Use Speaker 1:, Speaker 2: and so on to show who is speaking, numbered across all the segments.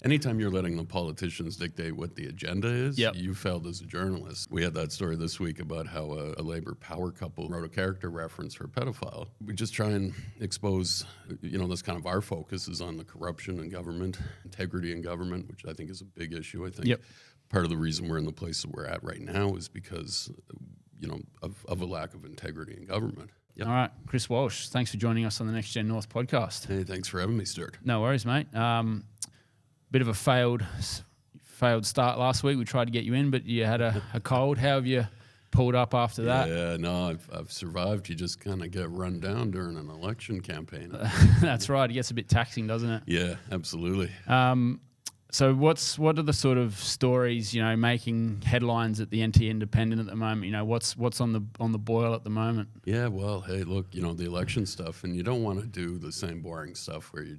Speaker 1: Anytime you're letting the politicians dictate what the agenda is,
Speaker 2: Yep.
Speaker 1: you failed as a journalist. We had that story this week about how a Labour power couple wrote a character reference for a pedophile. We just try and expose, this kind of our focus is on the corruption in government, integrity in government, which I think is a big issue. I think
Speaker 2: Yep.
Speaker 1: part of the reason we're in the place that we're at right now is because, of a lack of integrity in government. Yep.
Speaker 2: All right, Chris Walsh, thanks for joining us on the Next Gen North podcast.
Speaker 1: Hey, thanks for having me, Stuart.
Speaker 2: No worries, mate. Bit of a failed start last week. We tried to get you in, but you had a cold. How have you pulled up after that?
Speaker 1: Yeah, no, I've survived. You just kind of get run down during an election campaign.
Speaker 2: That's right. It gets a bit taxing, doesn't it?
Speaker 1: Yeah, absolutely.
Speaker 2: So what are the sort of stories, making headlines at the NT Independent at the moment? What's on the boil at the moment?
Speaker 1: Yeah, well, hey, look, the election stuff, and you don't want to do the same boring stuff where you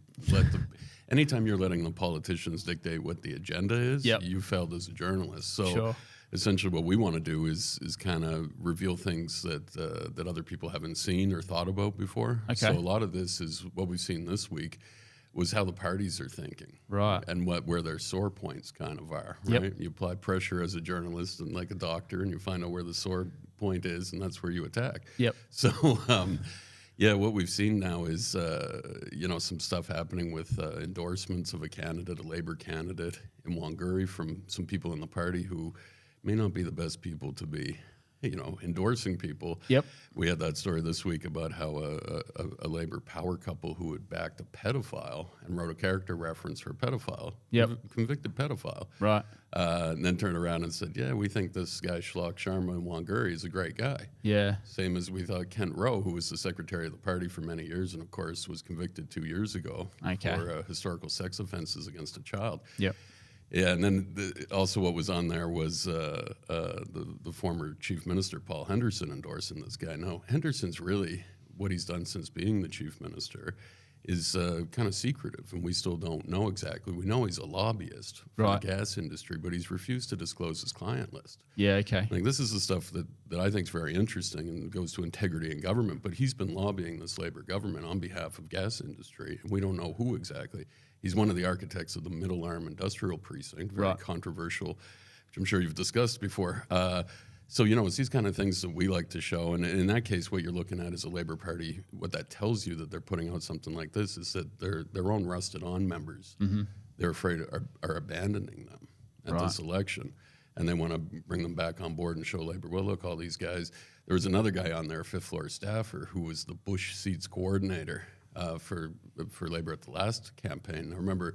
Speaker 1: anytime you're letting the politicians dictate what the agenda is,
Speaker 2: Yep.
Speaker 1: you failed as a journalist. So
Speaker 2: Sure.
Speaker 1: essentially what we want to do is kind of reveal things that other people haven't seen or thought about before.
Speaker 2: Okay.
Speaker 1: So a lot of this is what we've seen this week was how the parties are thinking.
Speaker 2: Right.
Speaker 1: And where their sore points kind of are,
Speaker 2: Yep.
Speaker 1: right? You apply pressure as a journalist and like a doctor, and you find out where the sore point is, and that's where you attack.
Speaker 2: Yep.
Speaker 1: So, what we've seen now is, some stuff happening with endorsements of a Labour candidate in Wangari from some people in the party who may not be the best people to be, endorsing people.
Speaker 2: Yep.
Speaker 1: We had that story this week about how a Labour power couple who had backed a pedophile and wrote a character reference for a pedophile,
Speaker 2: Yep.
Speaker 1: convicted pedophile,
Speaker 2: Right.
Speaker 1: and then turned around and said, yeah, we think this guy Shlok Sharma in Wangari is a great guy.
Speaker 2: Yeah.
Speaker 1: Same as we thought Kent Rowe, who was the secretary of the party for many years and, of course, was convicted 2 years ago
Speaker 2: Okay.
Speaker 1: for historical sex offenses against a child.
Speaker 2: Yep.
Speaker 1: Yeah, and then also what was on there was the former chief minister, Paul Henderson, endorsing this guy. Now, Henderson's really, what he's done since being the chief minister is kind of secretive, and we still don't know exactly. We know he's a lobbyist for
Speaker 2: Right.
Speaker 1: the gas industry, but he's refused to disclose his client list.
Speaker 2: Yeah. Okay.
Speaker 1: Like, this is the stuff that I think is very interesting and goes to integrity in government, but he's been lobbying this Labour government on behalf of gas industry, and we don't know who exactly. He's one of the architects of the Middle Arm Industrial Precinct, very
Speaker 2: Right.
Speaker 1: controversial, which I'm sure you've discussed before. So, it's these kind of things that we like to show. And in that case, what you're looking at is a Labour Party. What that tells you that they're putting out something like this is that their own rusted-on members, they're afraid are abandoning them at
Speaker 2: Right.
Speaker 1: this election. And they want to bring them back on board and show Labour, well, look, all these guys. There was another guy on there, a fifth floor staffer, who was the Bush seats coordinator for Labour at the last campaign. I remember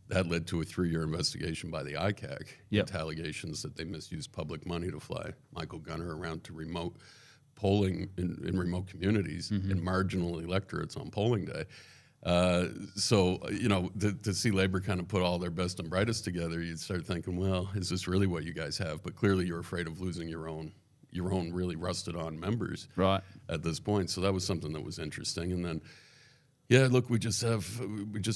Speaker 1: that led to a 3-year investigation by the ICAC
Speaker 2: Yep.
Speaker 1: into allegations that they misused public money to fly Michael Gunner around to remote polling in remote communities in marginal electorates on polling day. To see Labour kind of put all their best and brightest together, you'd start thinking, well, is this really what you guys have? But clearly you're afraid of losing your own really rusted-on members
Speaker 2: Right.
Speaker 1: at this point. So that was something that was interesting. And then, yeah, look, we just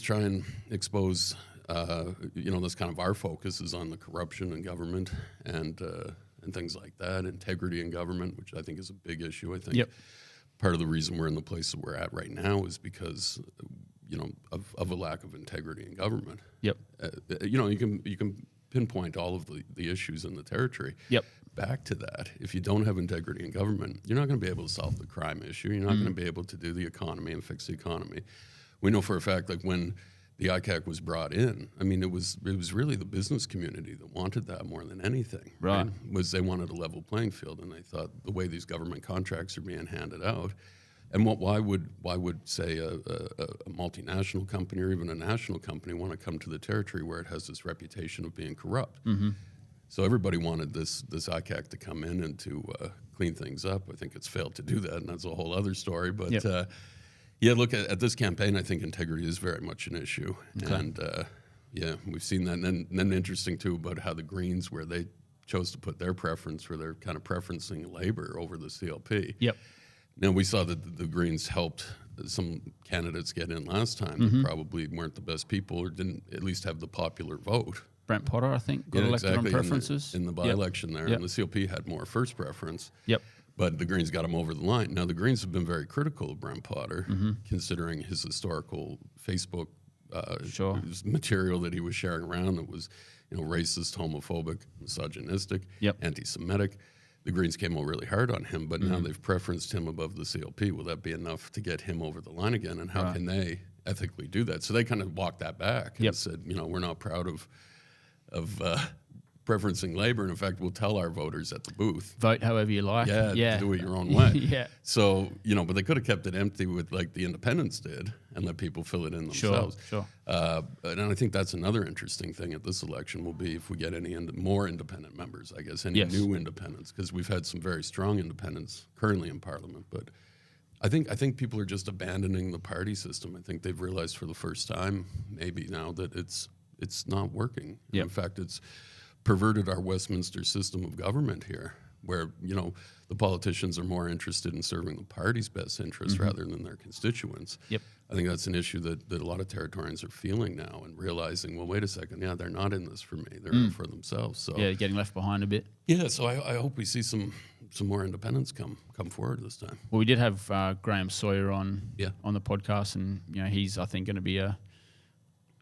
Speaker 1: try and expose, this kind of our focus is on the corruption in government and things like that, integrity in government, which I think is a big issue. I think
Speaker 2: Yep.
Speaker 1: part of the reason we're in the place that we're at right now is because, of a lack of integrity in government.
Speaker 2: Yep.
Speaker 1: You can pinpoint all of the issues in the territory.
Speaker 2: Yep.
Speaker 1: Back to that, if you don't have integrity in government, you're not going to be able to solve the crime issue. You're not going to be able to do the economy and fix the economy. We know for a fact, like when the ICAC was brought in, I mean, it was really the business community that wanted that more than anything.
Speaker 2: Right.
Speaker 1: Was they wanted a level playing field, and they thought the way these government contracts are being handed out, and why would say a multinational company or even a national company want to come to the territory where it has this reputation of being corrupt?
Speaker 2: Mm-hmm.
Speaker 1: So everybody wanted this ICAC to come in and to clean things up. I think it's failed to do that, and that's a whole other story. But
Speaker 2: Yep.
Speaker 1: look, at this campaign, I think integrity is very much an issue.
Speaker 2: Okay.
Speaker 1: And we've seen that. And then interesting too about how the Greens, where they chose to put their preference, where they're kind of preferencing Labour over the CLP.
Speaker 2: Yep.
Speaker 1: Now, we saw that the Greens helped some candidates get in last time
Speaker 2: Mm-hmm.
Speaker 1: that probably weren't the best people or didn't at least have the popular vote.
Speaker 2: Brent Potter, I think, got elected on preferences.
Speaker 1: In the by-election there,
Speaker 2: Yep.
Speaker 1: and the CLP had more first preference.
Speaker 2: Yep.
Speaker 1: But the Greens got him over the line. Now, the Greens have been very critical of Brent Potter, considering his historical Facebook
Speaker 2: Sure.
Speaker 1: material that he was sharing around that was, racist, homophobic, misogynistic,
Speaker 2: Yep.
Speaker 1: anti-Semitic. The Greens came out really hard on him, but now they've preferenced him above the CLP. Will that be enough to get him over the line again? And how can they ethically do that? So they kind of walked that back and said, we're not proud of preferencing Labor. And in fact, we'll tell our voters at the booth.
Speaker 2: Vote however you like.
Speaker 1: Do it your own way.
Speaker 2: Yeah.
Speaker 1: So, but they could have kept it empty with like the independents did and let people fill it in themselves.
Speaker 2: Sure.
Speaker 1: And I think that's another interesting thing at this election will be if we get any more independent members, I guess, any new independents, because we've had some very strong independents currently in Parliament. But I think people are just abandoning the party system. I think they've realized for the first time maybe now that it's not working.
Speaker 2: Yep.
Speaker 1: In fact, it's perverted our Westminster system of government here, where the politicians are more interested in serving the party's best interest rather than their constituents.
Speaker 2: Yep.
Speaker 1: I think that's an issue that a lot of Territorians are feeling now and realizing, well, wait a second, they're not in this for me, they're in it for themselves. So
Speaker 2: Getting left behind a bit.
Speaker 1: yeah, so I hope we see some more independents come forward this time.
Speaker 2: Well, we did have Graham Sawyer on the podcast, and he's I think going to be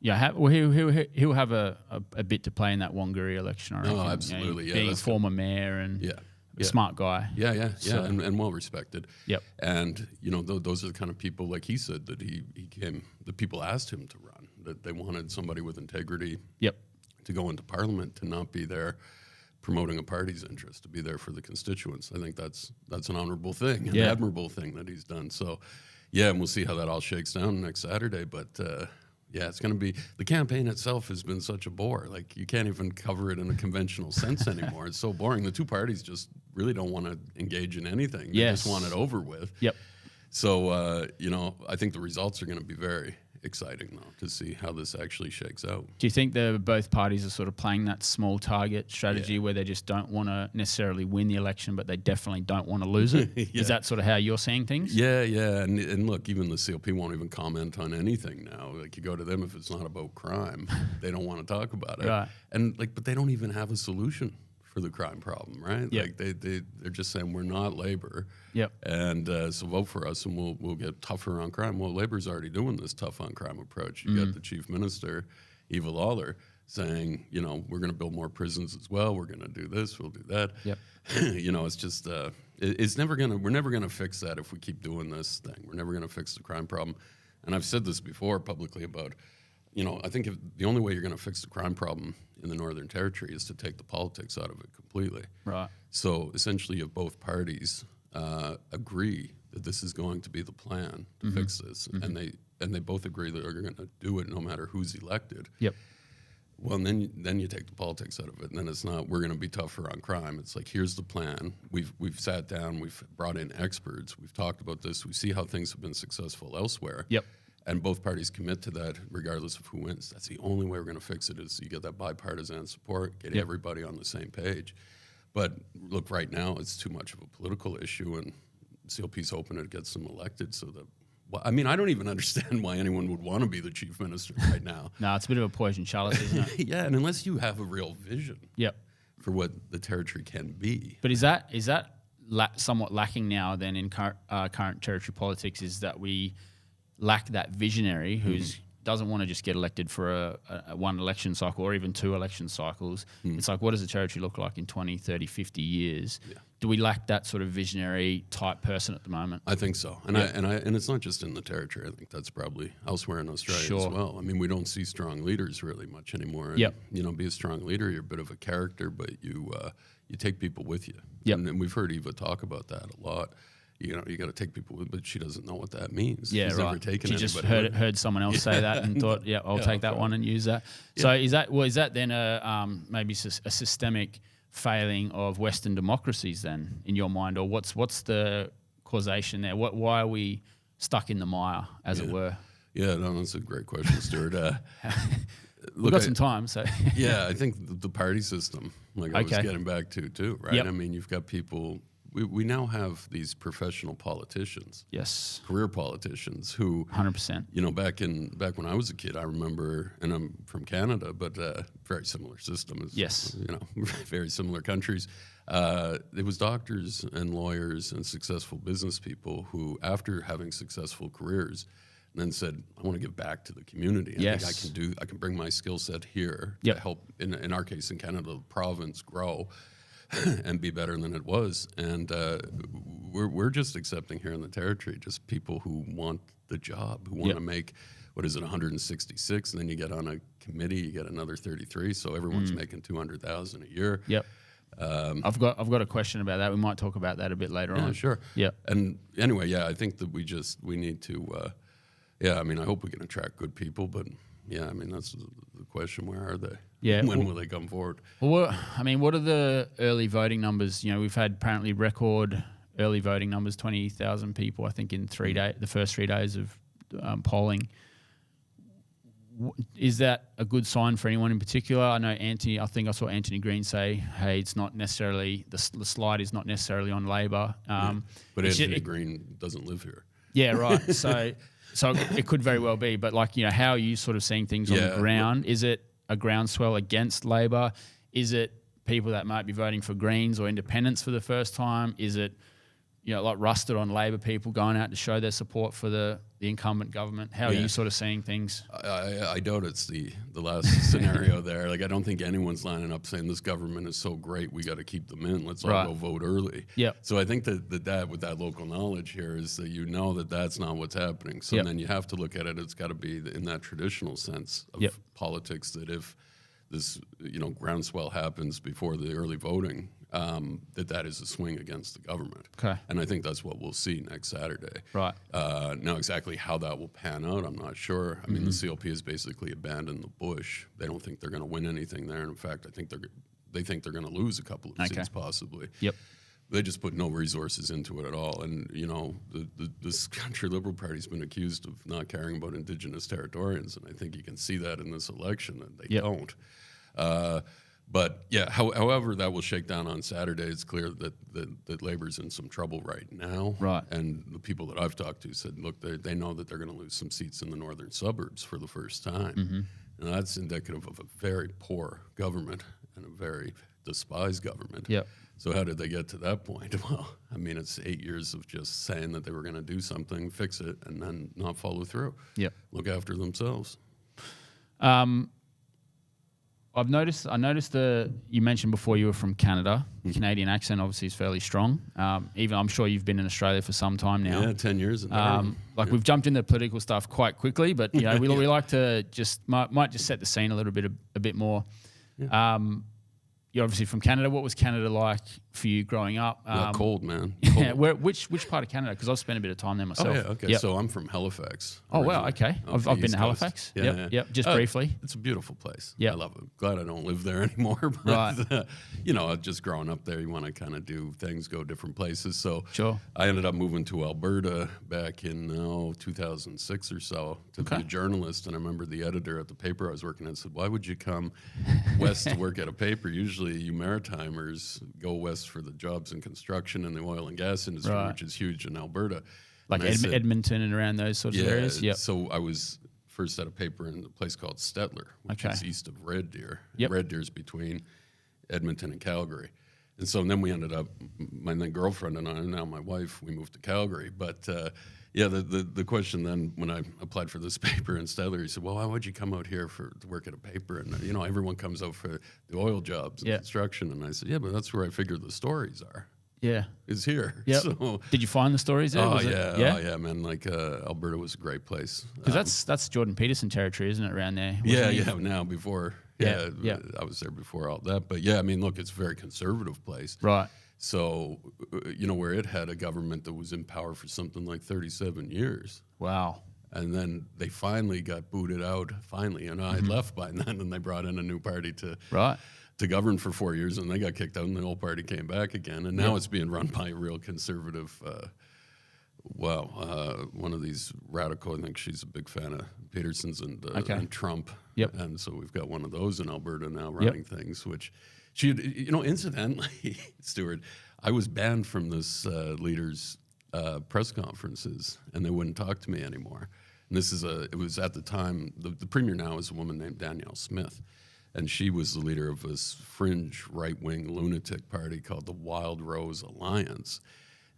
Speaker 2: he'll have a bit to play in that Wangari election. I reckon.
Speaker 1: Oh, absolutely.
Speaker 2: Being a former mayor and a smart guy.
Speaker 1: So, and well respected.
Speaker 2: Yep.
Speaker 1: And those are the kind of people, like he said, that he came. The people asked him to run. That they wanted somebody with integrity.
Speaker 2: Yep.
Speaker 1: To go into Parliament, to not be there promoting a party's interest, to be there for the constituents. I think that's an honourable thing, an admirable thing that he's done. So, and we'll see how that all shakes down next Saturday. But it's going to be, the campaign itself has been such a bore. Like, you can't even cover it in a conventional sense anymore. It's so boring. The two parties just really don't want to engage in anything. They just want it over with.
Speaker 2: Yep.
Speaker 1: So, I think the results are going to be very exciting, though, to see how this actually shakes out.
Speaker 2: Do you think both parties are sort of playing that small target strategy where they just don't want to necessarily win the election, but they definitely don't want to lose it? Is that sort of how you're seeing things?
Speaker 1: Yeah. And look, even the CLP won't even comment on anything now. Like, you go to them, if it's not about crime, they don't want to talk about it.
Speaker 2: Right.
Speaker 1: And but they don't even have a solution for the crime problem, right?
Speaker 2: Yep.
Speaker 1: Like they're just saying we're not Labor.
Speaker 2: Yep.
Speaker 1: And so vote for us, and we'll get tougher on crime. Well, Labor's already doing this tough on crime approach. You got the Chief Minister, Eva Lawler, saying, we're going to build more prisons as well. We're going to do this. We'll do that.
Speaker 2: Yep.
Speaker 1: It's just we're never gonna fix that if we keep doing this thing. We're never gonna fix the crime problem. And I've said this before publicly about, I think the only way you're gonna fix the crime problem in the Northern Territory is to take the politics out of it completely.
Speaker 2: Right.
Speaker 1: So essentially, if both parties agree that this is going to be the plan to fix this, and they both agree that they're going to do it no matter who's elected.
Speaker 2: Yep.
Speaker 1: Well, and then you take the politics out of it, and then it's not we're going to be tougher on crime. It's like, here's the plan. We've sat down, we've brought in experts, we've talked about this, we see how things have been successful elsewhere.
Speaker 2: Yep.
Speaker 1: And both parties commit to that regardless of who wins. That's the only way we're going to fix it, is you get that bipartisan support, get everybody on the same page. But look, right now it's too much of a political issue, and CLP's hoping it gets them elected so that. Well, I mean, I don't even understand why anyone would want to be the chief minister right now.
Speaker 2: No, it's a bit of a poison chalice, isn't it?
Speaker 1: Yeah, and unless you have a real vision for what the territory can be.
Speaker 2: But is that somewhat lacking now then in current territory politics, is that we lack that visionary who doesn't want to just get elected for a one election cycle or even two election cycles. It's like, what does the territory look like in 20, 30, 50 years? Yeah. Do we lack that sort of visionary type person at the moment?
Speaker 1: I think so. And and it's not just in the territory. I think that's probably elsewhere in Australia as well. I mean, we don't see strong leaders really much anymore. And, be a strong leader, you're a bit of a character, but you take people with you.
Speaker 2: Yep.
Speaker 1: And we've heard Eva talk about that a lot. You got to take people with, but she doesn't know what that means.
Speaker 2: Yeah,
Speaker 1: She's
Speaker 2: right.
Speaker 1: never taken
Speaker 2: she just
Speaker 1: anybody
Speaker 2: heard someone else say that and thought, I'll take that one and use that. So is that then maybe a systemic failing of Western democracies then, in your mind, or what's the causation there? Why are we stuck in the mire, as it were?
Speaker 1: Yeah, no, that's a great question, Stuart.
Speaker 2: We've got some time, so
Speaker 1: I think the party system, like I was getting back to too, right?
Speaker 2: Yep.
Speaker 1: I mean, you've got people. We now have these professional politicians, career politicians who
Speaker 2: 100%.
Speaker 1: Back when I was a kid, I remember, and I'm from Canada, but very similar system. Very similar countries. It was doctors and lawyers and successful business people who, after having successful careers, and then said, I want to give back to the community. I
Speaker 2: Yes.
Speaker 1: think I can bring my skill set here
Speaker 2: Yep.
Speaker 1: to help, in our case in Canada, the province grow and be better than it was. And we're just accepting here in the territory just people who want the job, who want
Speaker 2: Yep.
Speaker 1: to make, what is it, 166, and then you get on a committee, you get another 33, so everyone's making 200,000 a year.
Speaker 2: Yep. I've got a question about that. We might talk about that a bit later
Speaker 1: Yeah,
Speaker 2: on.
Speaker 1: sure.
Speaker 2: Yeah.
Speaker 1: And anyway, yeah, I think that we need to, I mean, I hope we can attract good people, but yeah, I mean, that's the question. Where are they?
Speaker 2: Yeah,
Speaker 1: When
Speaker 2: well-
Speaker 1: will they come forward?
Speaker 2: Well, what are the early voting numbers? You know, we've had apparently record early voting numbers, 20,000 people, I think, in the first 3 days of polling. Is that a good sign for anyone in particular? I know I think I saw Anthony Green say, hey, it's not necessarily, the slide is not necessarily on Labor.
Speaker 1: But Anthony Green doesn't live here.
Speaker 2: Yeah, right. So it could very well be. But like, you know, how are you sort of seeing things on the ground? Is it a groundswell against Labor? Is it people that might be voting for Greens or independents for the first time? Is it, you know, like rusted on Labor people going out to show their support for the incumbent government? How are you sort of seeing things?
Speaker 1: I doubt it's the last scenario there. Like, I don't think anyone's lining up saying this government is so great, we got to keep them in. Let's all go vote early.
Speaker 2: Yep.
Speaker 1: So I think that with that local knowledge here is that you know that's not what's happening. So then you have to look at it. It's got to be in that traditional sense of politics, that if this, you know, groundswell happens before the early voting, that is a swing against the government.
Speaker 2: Okay.
Speaker 1: And I think that's what we'll see next Saturday.
Speaker 2: Right.
Speaker 1: Now, exactly how that will pan out, I'm not sure. I mean, the CLP has basically abandoned the bush. They don't think they're going to win anything there. And in fact, I think they think they're going to lose a couple of seats possibly.
Speaker 2: Yep.
Speaker 1: They just put no resources into it at all. And, you know, this country Liberal Party's been accused of not caring about Indigenous Territorians. And I think you can see that in this election, that they don't. But yeah, however that will shake down on Saturday, it's clear that Labor's in some trouble right now.
Speaker 2: Right.
Speaker 1: And the people that I've talked to said, look, they know that they're going to lose some seats in the northern suburbs for the first time. And that's indicative of a very poor government and a very despised government.
Speaker 2: Yep.
Speaker 1: So how did they get to that point? Well, I mean, it's 8 years of just saying that they were going to do something, fix it, and then not follow through.
Speaker 2: Yep.
Speaker 1: Look after themselves.
Speaker 2: I noticed you mentioned before you were from Canada. Canadian accent obviously is fairly strong. Even I'm sure you've been in Australia for some time now.
Speaker 1: Yeah, 10 years.
Speaker 2: We've jumped into political stuff quite quickly, but you know we like to might just set the scene a bit more.
Speaker 1: Yeah.
Speaker 2: You're obviously from Canada. What was Canada like for you growing up?
Speaker 1: Cold, man. Cold.
Speaker 2: Yeah, which part of Canada? Because I've spent a bit of time there myself.
Speaker 1: Oh, yeah, okay.
Speaker 2: Yep.
Speaker 1: So I'm from Halifax.
Speaker 2: Oh, wow,
Speaker 1: originally,
Speaker 2: okay.
Speaker 1: off
Speaker 2: I've
Speaker 1: the
Speaker 2: been
Speaker 1: East
Speaker 2: to
Speaker 1: Coast.
Speaker 2: Halifax.
Speaker 1: Yeah,
Speaker 2: Yep, just briefly.
Speaker 1: It's a beautiful place.
Speaker 2: Yep.
Speaker 1: I love it. Glad I don't live there anymore. But,
Speaker 2: Right.
Speaker 1: you know, just growing up there, you want to kind of do things, go different places. So
Speaker 2: Sure.
Speaker 1: I ended up moving to Alberta back in 2006 or so to be a journalist. And I remember the editor at the paper I was working at said, why would you come west to work at a paper? Usually you Maritimers go west for the jobs in construction and the oil and gas industry, which is huge in Alberta.
Speaker 2: Like Edmonton and around those sorts of areas? Yep.
Speaker 1: So I was first at a paper in a place called Stettler, which is east of Red Deer.
Speaker 2: Yep.
Speaker 1: Red Deer's between Edmonton and Calgary. And so then we ended up, my then girlfriend and I, and now my wife, we moved to Calgary. But the question then when I applied for this paper in Stettler, he said, well, why would you come out here to work at a paper? And, you know, everyone comes out for the oil jobs and construction. And I said, yeah, but that's where I figured the stories are.
Speaker 2: Yeah.
Speaker 1: Is here.
Speaker 2: Yep.
Speaker 1: So,
Speaker 2: did you find the stories there?
Speaker 1: Oh, yeah, man. Like, Alberta was a great place.
Speaker 2: Because that's Jordan Peterson territory, isn't it, around there?
Speaker 1: Now before. I was there before all that. But, yeah, I mean, look, it's a very conservative place.
Speaker 2: Right.
Speaker 1: So, you know, where it had a government that was in power for something like 37 years.
Speaker 2: Wow.
Speaker 1: And then they finally got booted out. Finally. And I had left by then, and they brought in a new party to govern for 4 years, and they got kicked out, and the old party came back again. And now it's being run by a real conservative, one of these radical, I think she's a big fan of Peterson's and Trump.
Speaker 2: Yep.
Speaker 1: And so we've got one of those in Alberta now running things, which she, you know, incidentally, Stuart, I was banned from this leader's press conferences, and they wouldn't talk to me anymore. And it was at the time, the premier now is a woman named Danielle Smith. And she was the leader of this fringe right-wing lunatic party called the Wild Rose Alliance.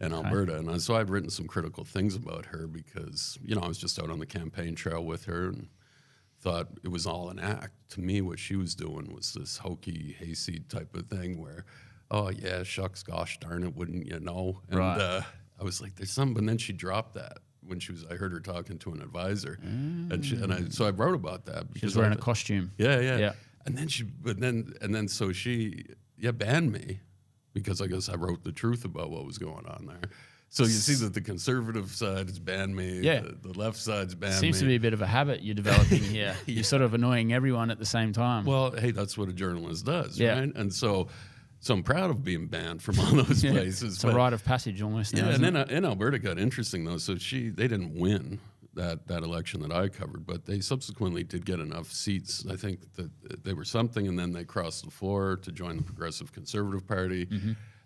Speaker 1: in Alberta. And so I'd written some critical things about her because, I was just out on the campaign trail with her and thought it was all an act. To me, what she was doing was this hokey, hayseed type of thing where, oh, yeah, shucks, gosh darn it, wouldn't you know? And I was like, there's something. And then she dropped that when I heard her talking to an advisor. So I wrote about that.
Speaker 2: She was wearing a costume.
Speaker 1: Yeah. And then she banned me because I guess I wrote the truth about what was going on there. So you see that the conservative side has banned me, the left side's banned me.
Speaker 2: Seems to be a bit of a habit you're developing here. You're sort of annoying everyone at the same time.
Speaker 1: Well, hey, that's what a journalist does, right? And so I'm proud of being banned from all those places.
Speaker 2: It's a rite of passage almost now,
Speaker 1: and then in Alberta got interesting, though. So they didn't win that election that I covered, but they subsequently did get enough seats. I think that they were something, and then they crossed the floor to join the Progressive Conservative Party.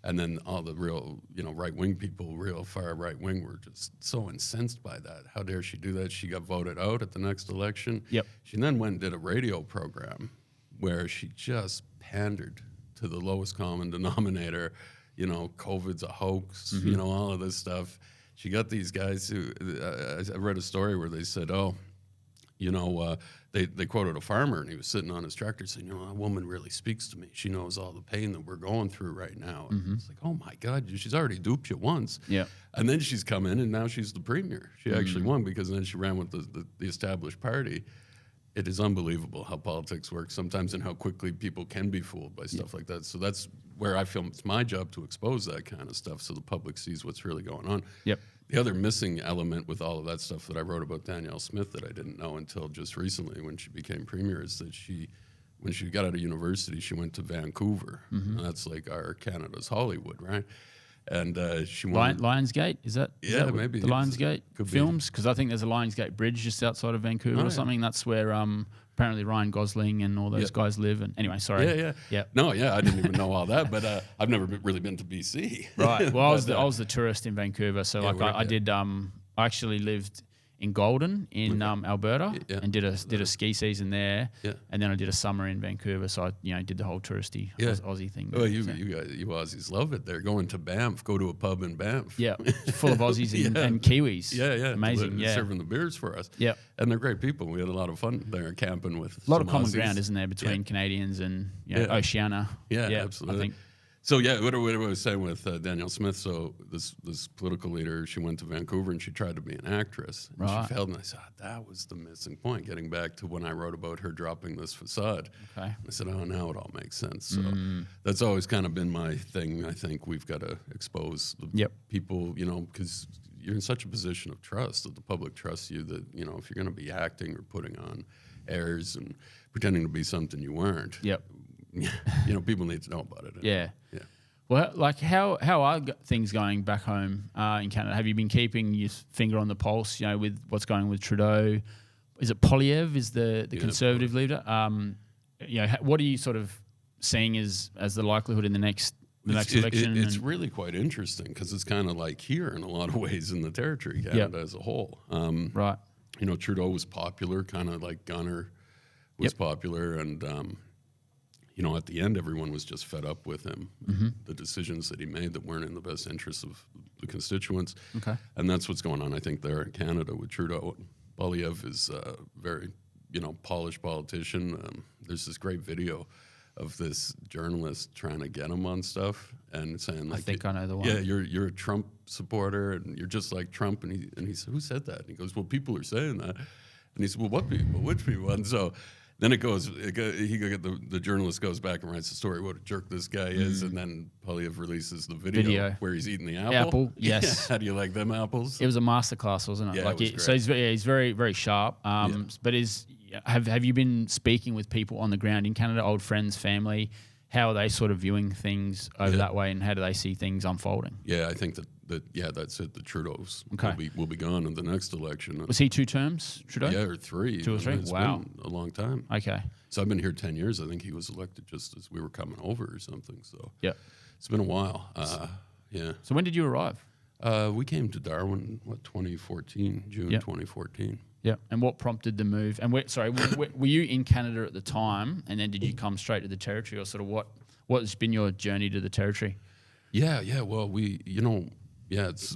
Speaker 1: And then all the real, right-wing people, real far right-wing, were just so incensed by that. How dare she do that? She got voted out at the next election.
Speaker 2: Yep.
Speaker 1: She then went and did a radio program where she just pandered to the lowest common denominator. COVID's a hoax, all of this stuff. She got these guys who, I read a story where they said, they quoted a farmer, and he was sitting on his tractor saying, that woman really speaks to me. She knows all the pain that we're going through right now. And it's like, oh my God, she's already duped you once.
Speaker 2: Yeah.
Speaker 1: And then she's come in, and now she's the premier. She actually won because then she ran with the established party. It is unbelievable how politics works sometimes and how quickly people can be fooled by stuff like that. So that's where I feel it's my job to expose that kind of stuff so the public sees what's really going on.
Speaker 2: Yep.
Speaker 1: The other missing element with all of that stuff that I wrote about Danielle Smith that I didn't know until just recently when she became premier is that when she got out of university, she went to Vancouver. And that's like our Canada's Hollywood, right? And she went
Speaker 2: Lionsgate, is that
Speaker 1: maybe
Speaker 2: the Lionsgate films? Because I think there's a Lionsgate Bridge just outside of Vancouver or something. That's where apparently Ryan Gosling and all those guys live. And anyway, sorry.
Speaker 1: Yeah. No, I didn't even know all that, but I've never really been to BC.
Speaker 2: Right. Well, I was the tourist in Vancouver, so I did. I actually lived in Golden in Alberta and did a ski season there, and then I did a summer in Vancouver. So I did the whole touristy Aussie thing.
Speaker 1: Well, you Aussies love it. They're going to Banff. Go to a pub in Banff.
Speaker 2: Yeah, full of Aussies and Kiwis.
Speaker 1: Yeah.
Speaker 2: Amazing.
Speaker 1: Serving the beers for us.
Speaker 2: Yeah,
Speaker 1: and they're great people. We had a lot of fun there camping with
Speaker 2: a lot of common
Speaker 1: Aussies.
Speaker 2: ground, isn't there, between Canadians and Oceania?
Speaker 1: Yeah, absolutely.
Speaker 2: I think.
Speaker 1: So what I was saying with Danielle Smith, so this political leader, she went to Vancouver and she tried to be an actress. And she failed, and I said, that was the missing point, getting back to when I wrote about her dropping this facade.
Speaker 2: Okay.
Speaker 1: I said, now it all makes sense. So that's always kind of been my thing. I think we've got to expose the people, because you're in such a position of trust that the public trusts you that, if you're going to be acting or putting on airs and pretending to be something you weren't.
Speaker 2: Yep.
Speaker 1: People need to know about it.
Speaker 2: Yeah. Well, like how are things going back home in Canada? Have you been keeping your finger on the pulse, with what's going on with Trudeau? Is it Polyev is the Conservative leader? What are you sort of seeing as the likelihood in the next election?
Speaker 1: It's really quite interesting because it's kind of like here in a lot of ways in the territory, Canada as a whole.
Speaker 2: Right.
Speaker 1: Trudeau was popular, kind of like Gunner was popular, and at the end, everyone was just fed up with him. The decisions that he made that weren't in the best interests of the constituents.
Speaker 2: Okay.
Speaker 1: And that's what's going on, I think, there in Canada with Trudeau. Polyev is a very, polished politician. There's this great video of this journalist trying to get him on stuff and saying, like,
Speaker 2: I think I know the one.
Speaker 1: Yeah, you're a Trump supporter and you're just like Trump. And he said, who said that? And he goes, well, people are saying that. And he said, well, what people? Which people? And so then the journalist goes back and writes the story, what a jerk this guy is, and then Polyev releases the video where he's eating the apple.
Speaker 2: Yes.
Speaker 1: How do you like them apples?
Speaker 2: It was a masterclass, wasn't it?
Speaker 1: Yeah, it was great.
Speaker 2: So he's very, very sharp. But have you been speaking with people on the ground in Canada, old friends, family? How are they sort of viewing things over that way, and how do they see things unfolding?
Speaker 1: Yeah, I think that's it. The Trudeau's will be gone in the next election.
Speaker 2: Was he 2 terms, Trudeau?
Speaker 1: Yeah, or 3.
Speaker 2: 2 or 3?
Speaker 1: It's been a long time.
Speaker 2: Okay.
Speaker 1: So I've been here 10 years. I think he was elected just as we were coming over or something. So it's been a while.
Speaker 2: So when did you arrive?
Speaker 1: We came to Darwin, 2014, June 2014.
Speaker 2: Yeah. And what prompted the move? And were you in Canada at the time, and then did you come straight to the territory, or sort of what has been your journey to the territory?
Speaker 1: Yeah. Well, Yeah, it's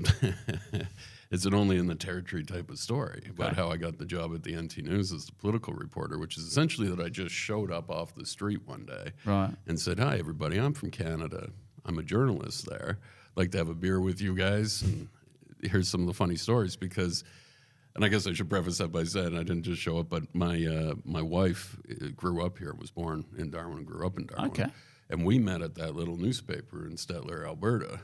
Speaker 1: it's an only in the territory type of story about how I got the job at the NT News as the political reporter, which is essentially that I just showed up off the street one day and said, "Hi, everybody, I'm from Canada. I'm a journalist there. I'd like to have a beer with you guys, and here's some of the funny stories." Because, and I guess I should preface that by saying I didn't just show up, but my wife grew up here, was born in Darwin and grew up in Darwin.
Speaker 2: Okay.
Speaker 1: And we met at that little newspaper in Stettler, Alberta.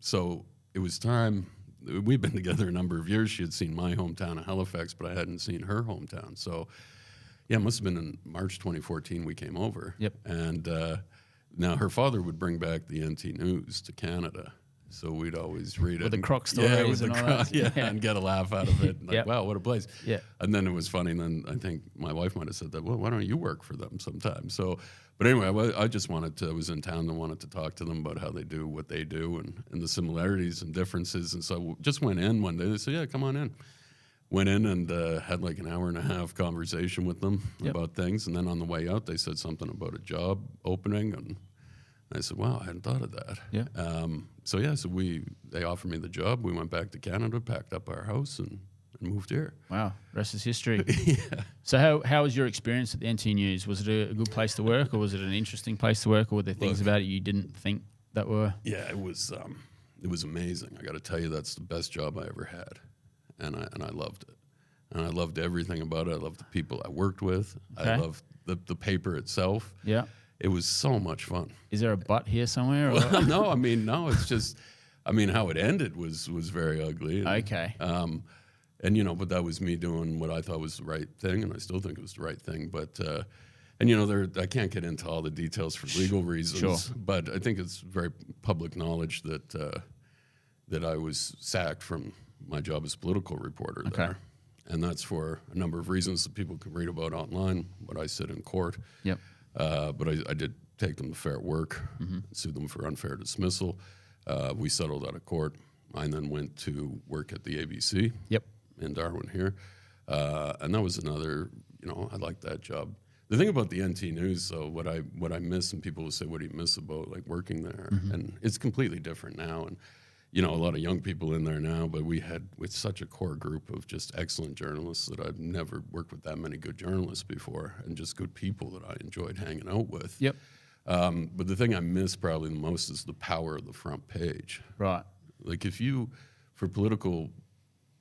Speaker 1: So it was time. We'd been together a number of years. She had seen my hometown of Halifax, but I hadn't seen her hometown. So, yeah, it must have been in March 2014 we came over.
Speaker 2: Yep.
Speaker 1: And now her father would bring back the NT News to Canada. So we'd always read it.
Speaker 2: With the croc stories
Speaker 1: with
Speaker 2: and
Speaker 1: the
Speaker 2: all that.
Speaker 1: yeah, and get a laugh out of it. Like, wow, what a place.
Speaker 2: Yeah.
Speaker 1: And then it was funny. And then I think my wife might have said that, well, why don't you work for them sometime? So, but anyway, I just I was in town and wanted to talk to them about how they do what they do and the similarities and differences. And so just went in one day. They said, yeah, come on in. Went in and had like an hour and a half conversation with them about things. And then on the way out, they said something about a job opening. And I said, wow, I hadn't thought of that.
Speaker 2: Yeah.
Speaker 1: So they offered me the job. We went back to Canada, packed up our house, and moved here.
Speaker 2: Wow, rest is history.
Speaker 1: Yeah.
Speaker 2: So how was your experience at the NT News? Was it a good place to work, or was it an interesting place to work, or were there things about it you didn't think that were?
Speaker 1: Yeah, it was amazing. I got to tell you, that's the best job I ever had, and I loved it. And I loved everything about it. I loved the people I worked with.
Speaker 2: Okay.
Speaker 1: I loved the paper itself.
Speaker 2: Yeah.
Speaker 1: It was so much fun.
Speaker 2: Is there a but here somewhere? Or?
Speaker 1: Well, no, it's just, how it ended was very ugly. And,
Speaker 2: Okay.
Speaker 1: But that was me doing what I thought was the right thing, and I still think it was the right thing. But, I can't get into all the details for legal reasons.
Speaker 2: Sure.
Speaker 1: But I think it's very public knowledge that I was sacked from my job as political reporter there. And that's for a number of reasons that people can read about online, but I sit in court.
Speaker 2: Yep.
Speaker 1: But I did take them to Fair Work, sued them for unfair dismissal. We settled out of court. I then went to work at the ABC in Darwin here. And that was another, I liked that job. The thing about the NT News, though, what I miss, and people will say, what do you miss about like working there? And it's completely different now. And, a lot of young people in there now, but with such a core group of just excellent journalists that I've never worked with that many good journalists before, and just good people that I enjoyed hanging out with.
Speaker 2: Yep.
Speaker 1: But the thing I miss probably the most is the power of the front page.
Speaker 2: Right.
Speaker 1: Like for political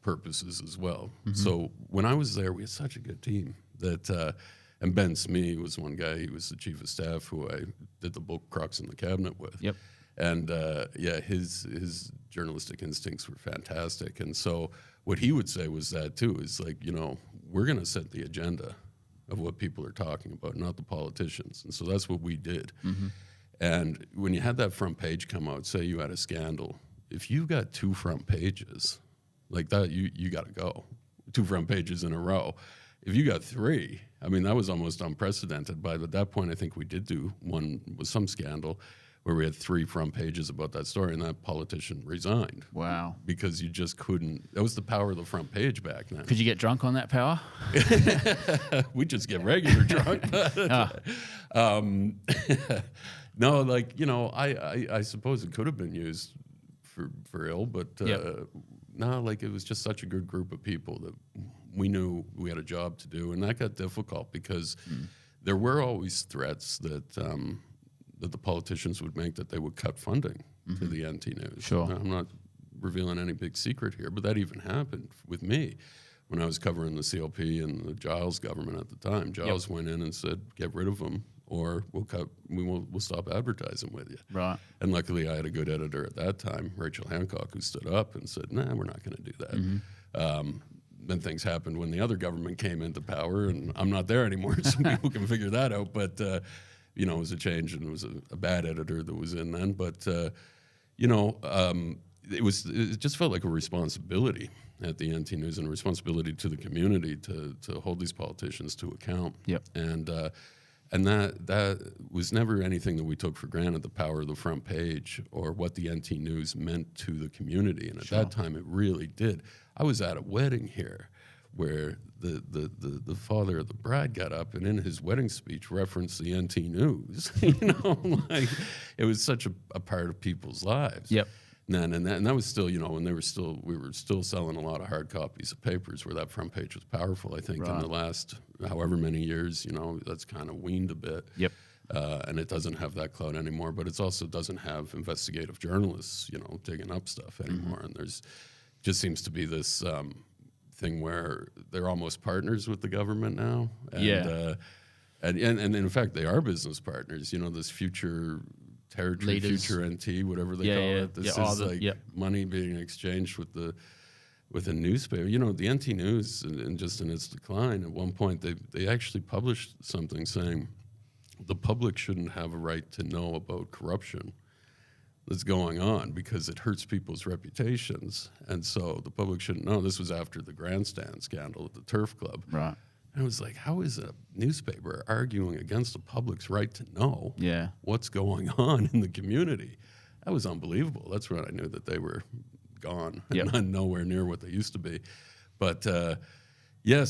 Speaker 1: purposes as well. So when I was there, we had such a good team that, and Ben Smee was one guy, he was the chief of staff who I did the book Crocs in the Cabinet with.
Speaker 2: Yep.
Speaker 1: And his journalistic instincts were fantastic. And so what he would say was that too, is like, we're going to set the agenda of what people are talking about, not the politicians. And so that's what we did. And when you had that front page come out, say you had a scandal, if you got 2 front pages like that, you got to go. 2 front pages in a row. If you got 3, that was almost unprecedented. But at that point, I think we did do one with some scandal where we had 3 front pages about that story, and that politician resigned.
Speaker 2: Wow.
Speaker 1: Because you just couldn't. That was the power of the front page back then.
Speaker 2: Could you get drunk on that power?
Speaker 1: We just get regular drunk. No, I suppose it could have been used for ill, but no, it was just such a good group of people that we knew we had a job to do, and that got difficult because there were always threats that the politicians would make that they would cut funding to the NT News.
Speaker 2: Sure.
Speaker 1: Now, I'm not revealing any big secret here, but that even happened with me when I was covering the CLP and the Giles government at the time. Giles went in and said, get rid of them or we'll stop advertising with you.
Speaker 2: Right.
Speaker 1: And luckily I had a good editor at that time, Rachel Hancock, who stood up and said, nah, we're not going to do that. Then things happened when the other government came into power, and I'm not there anymore, so people can figure that out. But, it was a change, and it was a bad editor that was in then. But, it just felt like a responsibility at the NT News and a responsibility to the community to hold these politicians to account.
Speaker 2: Yep.
Speaker 1: And that was never anything that we took for granted, the power of the front page or what the NT News meant to the community. And at that time, it really did. I was at a wedding here where the father of the bride got up and in his wedding speech referenced the NT News. It was such a part of people's lives.
Speaker 2: Yep.
Speaker 1: And that was still, when we were still selling a lot of hard copies of papers where that front page was powerful. I think in the last however many years, that's kind of weaned a bit.
Speaker 2: Yep.
Speaker 1: And it doesn't have that clout anymore, but it also doesn't have investigative journalists, digging up stuff anymore. And there's just seems to be this thing where they're almost partners with the government now. And, and in fact, they are business partners. This future territory,
Speaker 2: Leaders.
Speaker 1: future NT, whatever they call it. This is money being exchanged with a newspaper. The NT News, and just in its decline, at one point they actually published something saying the public shouldn't have a right to know about corruption that's going on because it hurts people's reputations. And so the public shouldn't know. This was after the grandstand scandal at the Turf Club.
Speaker 2: Right.
Speaker 1: And I was like, how is a newspaper arguing against the public's right to know what's going on in the community? That was unbelievable. That's when I knew that they were gone and not nowhere near what they used to be. But so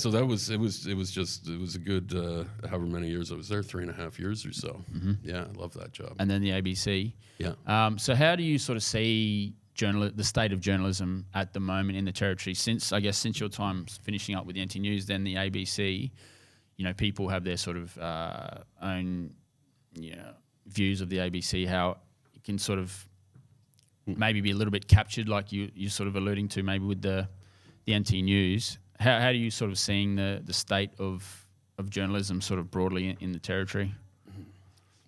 Speaker 1: that was it was a good however many years I was there, 3.5 years or so. Yeah, I love that job.
Speaker 2: And then the ABC.
Speaker 1: Yeah.
Speaker 2: So how do you sort of see the state of journalism at the moment in the territory? Since your time finishing up with the NT News, then the ABC, people have their sort of own views of the ABC, how it can sort of maybe be a little bit captured, like you're sort of alluding to maybe with the NT News. How do you sort of seeing the state of journalism sort of broadly in the territory?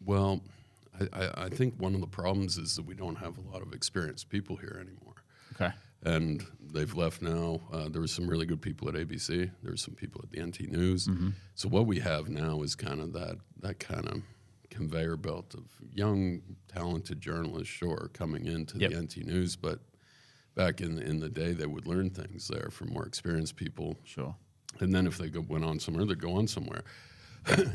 Speaker 1: Well, I think one of the problems is that we don't have a lot of experienced people here anymore.
Speaker 2: Okay.
Speaker 1: And they've left now. There were some really good people at ABC. There were some people at the NT News. So what we have now is kind of that kind of conveyor belt of young, talented journalists, coming into the NT News. But back in the day, they would learn things there from more experienced people.
Speaker 2: Sure.
Speaker 1: And then if they went on somewhere, they'd go on somewhere.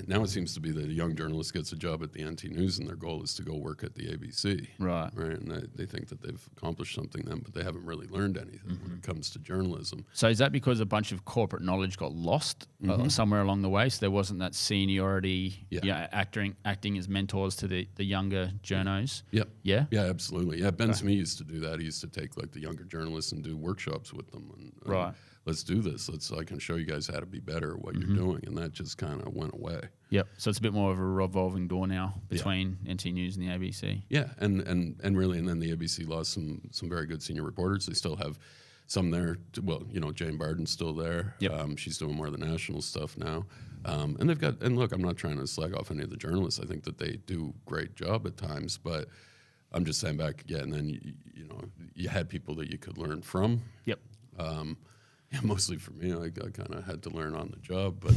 Speaker 1: Now it seems to be that a young journalist gets a job at the NT News and their goal is to go work at the ABC.
Speaker 2: Right.
Speaker 1: And they think that they've accomplished something then, but they haven't really learned anything when it comes to journalism.
Speaker 2: So is that because a bunch of corporate knowledge got lost somewhere along the way? So there wasn't that seniority, acting as mentors to the younger journos?
Speaker 1: Yep.
Speaker 2: Yeah?
Speaker 1: Yeah, absolutely. Yeah, Ben Smee used to do that. He used to take the younger journalists and do workshops with them. And, let's do this. I can show you guys how to be better at what you're doing. And that just kind of went away.
Speaker 2: Yep. So it's a bit more of a revolving door now between NT News and the ABC.
Speaker 1: Yeah, and really, and then the ABC lost some very good senior reporters. They still have some there. Jane Barden's still there.
Speaker 2: Yep.
Speaker 1: She's doing more of the national stuff now. And they've got, and look, I'm not trying to slag off any of the journalists. I think that they do a great job at times, but I'm just saying back again, then, you had people that you could learn from.
Speaker 2: Yep.
Speaker 1: Mostly for me, I kind of had to learn on the job, but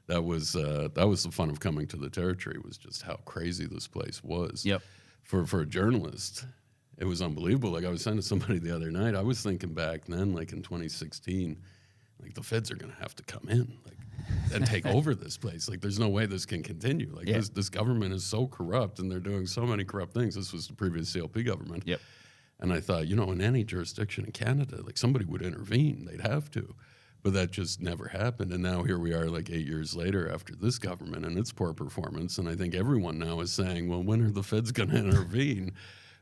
Speaker 1: that was the fun of coming to the territory, was just how crazy this place was.
Speaker 2: Yep.
Speaker 1: For a journalist, it was unbelievable. Like I was saying to somebody the other night, I was thinking back then, like in 2016, like the feds are going to have to come in, and take over this place. Like there's no way this can continue. Like this government is so corrupt, and they're doing so many corrupt things. This was the previous CLP government.
Speaker 2: Yep.
Speaker 1: And I thought, in any jurisdiction in Canada, like somebody would intervene. They'd have to. But that just never happened. And now here we are like 8 years later after this government and its poor performance. And I think everyone now is saying, well, when are the feds going to intervene?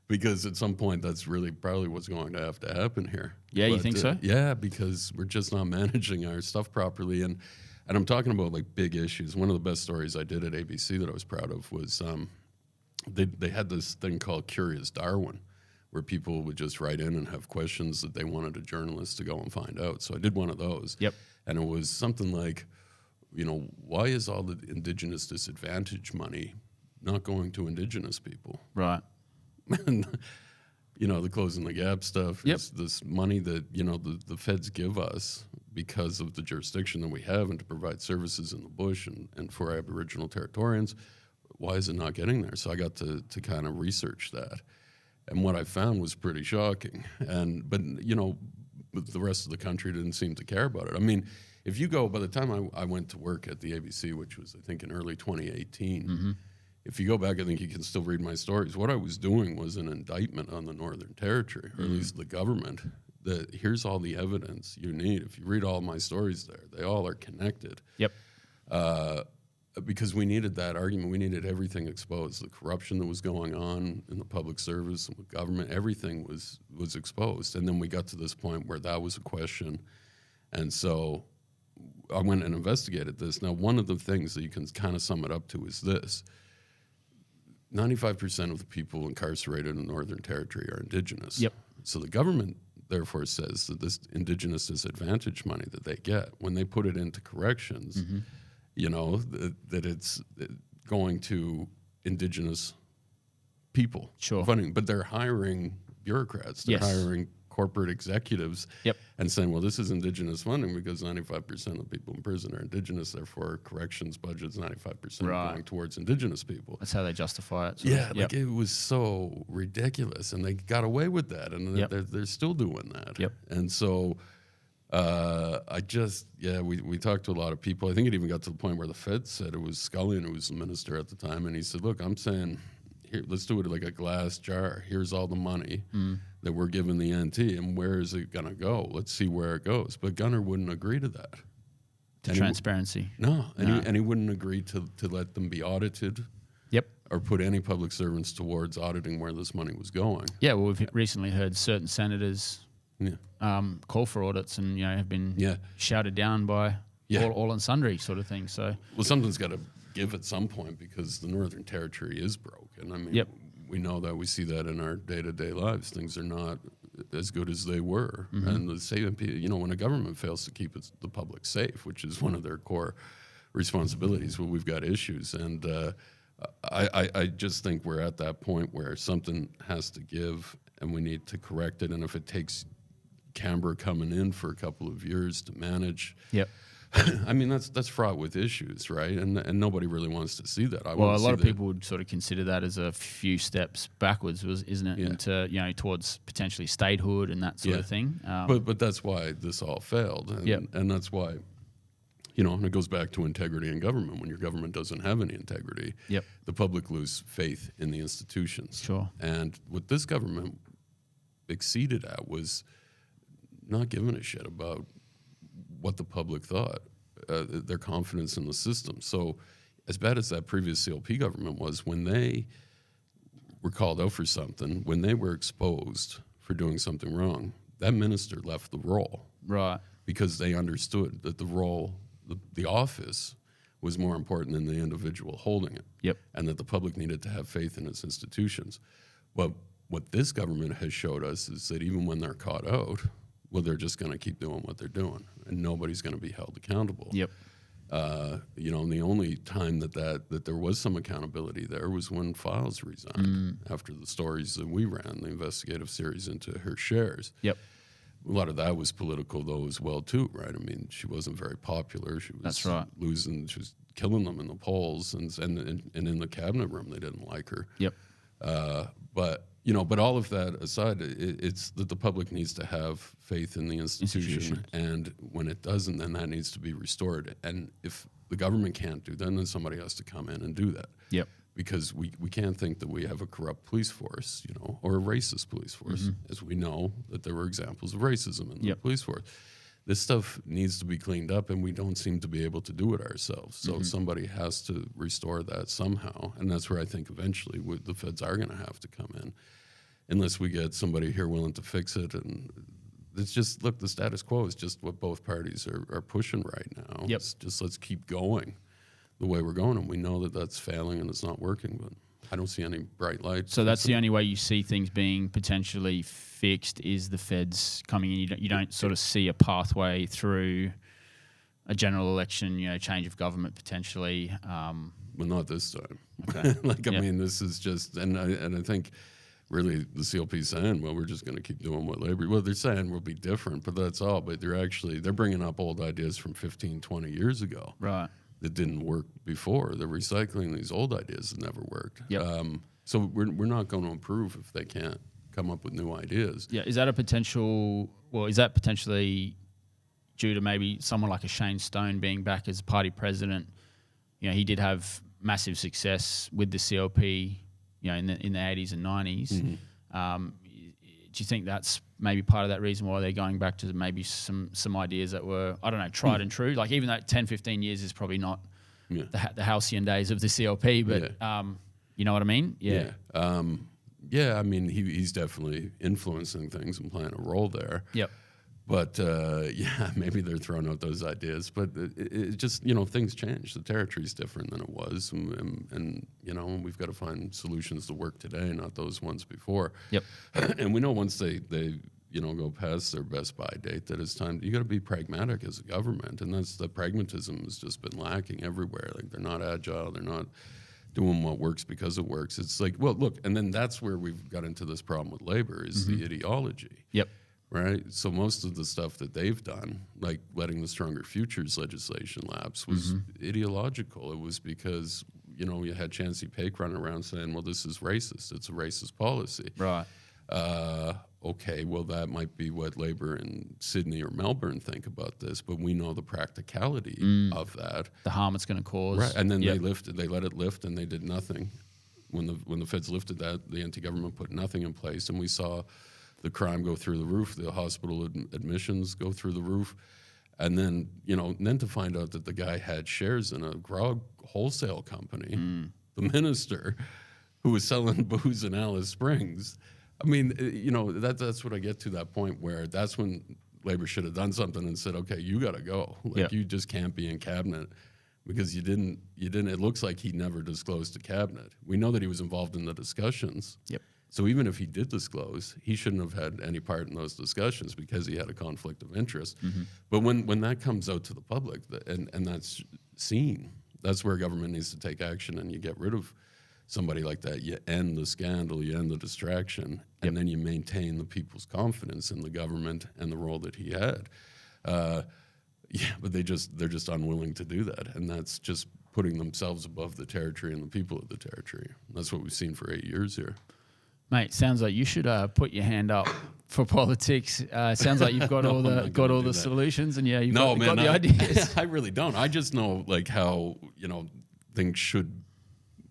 Speaker 1: Because at some point, that's really probably what's going to have to happen here.
Speaker 2: Yeah, you think so?
Speaker 1: Yeah, because we're just not managing our stuff properly. And I'm talking about like big issues. One of the best stories I did at ABC that I was proud of was they had this thing called Curious Darwin, where people would just write in and have questions that they wanted a journalist to go and find out. So I did one of those.
Speaker 2: Yep.
Speaker 1: And it was something like, why is all the Indigenous disadvantage money not going to Indigenous people?
Speaker 2: Right.
Speaker 1: And, the Closing the Gap stuff is this money that, the feds give us because of the jurisdiction that we have and to provide services in the bush and for Aboriginal Territorians. Why is it not getting there? So I got to kind of research that. And what I found was pretty shocking. But the rest of the country didn't seem to care about it. I mean, if you go, by the time I went to work at the ABC, which was, I think, in early 2018, if you go back, I think you can still read my stories. What I was doing was an indictment on the Northern Territory, or at least the government, that here's all the evidence you need. If you read all my stories there, they all are connected.
Speaker 2: Yep.
Speaker 1: because we needed that argument. We needed everything exposed. The corruption that was going on in the public service and with government, everything was exposed. And then we got to this point where that was a question. And so I went and investigated this. Now, one of the things that you can kind of sum it up to is this. 95% of the people incarcerated in the Northern Territory are Indigenous.
Speaker 2: Yep.
Speaker 1: So the government, therefore, says that this Indigenous disadvantage money that they get, when they put it into corrections, that it's going to Indigenous people.
Speaker 2: Sure.
Speaker 1: Funding, but they're hiring bureaucrats. They're hiring corporate executives and saying, well, this is Indigenous funding because 95% of the people in prison are Indigenous, therefore corrections budgets 95% are going towards Indigenous people.
Speaker 2: That's how they justify it.
Speaker 1: Like it was so ridiculous, and they got away with that, and they're still doing that. And so we talked to a lot of people. I think it even got to the point where the Fed said, it was Scullion who was the minister at the time, and he said, look, I'm saying, here, let's do it like a glass jar. Here's all the money that we're giving the NT, and where is it going to go? Let's see where it goes. But Gunner wouldn't agree to that.
Speaker 2: Transparency.
Speaker 1: And he wouldn't agree to let them be audited. Or put any public servants towards auditing where this money was going.
Speaker 2: Yeah, well, we've recently heard certain senators call for audits and have been shouted down by all and sundry sort of thing. So,
Speaker 1: well, something's got to give at some point because the Northern Territory is broken. I mean, we know that. We see that in our day-to-day lives. Things are not as good as they were. And the same, when a government fails to keep the public safe, which is one of their core responsibilities, well, we've got issues. And I just think we're at that point where something has to give and we need to correct it. And if it takes Canberra coming in for a couple of years to manage, I mean, that's fraught with issues, right? And nobody really wants to see that.
Speaker 2: A lot of people would sort of consider that as a few steps backwards, isn't it? Into towards potentially statehood and that sort of thing.
Speaker 1: But that's why this all failed, and that's why, and it goes back to integrity in government. When your government doesn't have any integrity, the public lose faith in the institutions.
Speaker 2: Sure.
Speaker 1: And what this government exceeded at was not giving a shit about what the public thought, their confidence in the system. So as bad as that previous CLP government was, when they were called out for something, when they were exposed for doing something wrong, that minister left the role.
Speaker 2: Right.
Speaker 1: Because they understood that the role, the office, was more important than the individual holding it. And that the public needed to have faith in its institutions. But what this government has showed us is that even when they're caught out, well, they're just going to keep doing what they're doing, and nobody's going to be held accountable. And the only time that there was some accountability there was when Files resigned after the stories that we ran, the investigative series into her shares. A lot of that was political, though, as well, too, right? I mean, she wasn't very popular. She was losing. She was killing them in the polls, and in the cabinet room, they didn't like her. But all of that aside, it's that the public needs to have faith in the institution, and when it doesn't, then that needs to be restored. And if the government can't do that, then somebody has to come in and do that. Because we can't think that we have a corrupt police force, or a racist police force, as we know that there were examples of racism in the police force. This stuff needs to be cleaned up, and we don't seem to be able to do it ourselves. So somebody has to restore that somehow, and that's where I think eventually the feds are going to have to come in, unless we get somebody here willing to fix it. And it's just, look, the status quo is just what both parties are pushing right now. It's just, let's keep going the way we're going, and we know that that's failing and it's not working, but I don't see any bright lights.
Speaker 2: So that's the only way you see things being potentially fixed is the feds coming in. You don't sort of see a pathway through a general election, change of government potentially.
Speaker 1: Well, not this time.
Speaker 2: Okay.
Speaker 1: I mean, this is just, and I think really the CLP saying, well, we're just going to keep doing what Labor. Well, they're saying we'll be different, but that's all. But they're bringing up old ideas from 15, 20 years ago.
Speaker 2: Right.
Speaker 1: That didn't work before. They're recycling these old ideas that never worked. So we're not going to improve if they can't come up with new ideas.
Speaker 2: Is that potentially due to maybe someone like a Shane Stone being back as party president? He did have massive success with the CLP, in the 80s and 90s. Do you think that's maybe part of that reason why they're going back to maybe some ideas that were, I don't know, tried and true? Like, even though 10, 15 years is probably not
Speaker 1: Yeah.
Speaker 2: the halcyon days of the CLP, but you know what I mean?
Speaker 1: Yeah. Yeah, I mean, he's definitely influencing things and playing a role there.
Speaker 2: Yep.
Speaker 1: But yeah, maybe they're throwing out those ideas. But it just, things change. The territory's different than it was, and we've got to find solutions to work today, not those ones before.
Speaker 2: Yep.
Speaker 1: And we know once they go past their best by date that it's time. You got to be pragmatic as a government, and that's the pragmatism has just been lacking everywhere. Like they're not agile. They're not doing what works because it works. It's like, well, look, and then that's where we've got into this problem with labor is the ideology.
Speaker 2: Yep.
Speaker 1: Right? So most of the stuff that they've done, like letting the Stronger Futures legislation lapse, was ideological. It was because, you had Chancey Pake running around saying, well, this is racist. It's a racist policy.
Speaker 2: Right.
Speaker 1: Okay, well, that might be what Labor in Sydney or Melbourne think about this, but we know the practicality of that.
Speaker 2: The harm it's going to cause.
Speaker 1: Right, and then they let it lift, and they did nothing. When the feds lifted that, the anti-government put nothing in place, and we saw the crime go through the roof, the hospital admissions go through the roof, and then then to find out that the guy had shares in a grog wholesale company, the minister, who was selling booze in Alice Springs. I mean, that's what I get to that point where that's when Labor should have done something and said, okay, you got to go. Like you just can't be in cabinet because you didn't. It looks like he never disclosed to cabinet. We know that he was involved in the discussions.
Speaker 2: Yep.
Speaker 1: So even if he did disclose, he shouldn't have had any part in those discussions because he had a conflict of interest. But when that comes out to the public and that's seen, that's where government needs to take action, and you get rid of somebody like that. You end the scandal, you end the distraction, and then you maintain the people's confidence in the government and the role that he had. But they're just unwilling to do that, and that's just putting themselves above the territory and the people of the territory. That's what we've seen for 8 years here.
Speaker 2: Mate, sounds like you should put your hand up for politics. Sounds like you've got all the solutions, and you've got the ideas.
Speaker 1: I really don't. I just know like how things should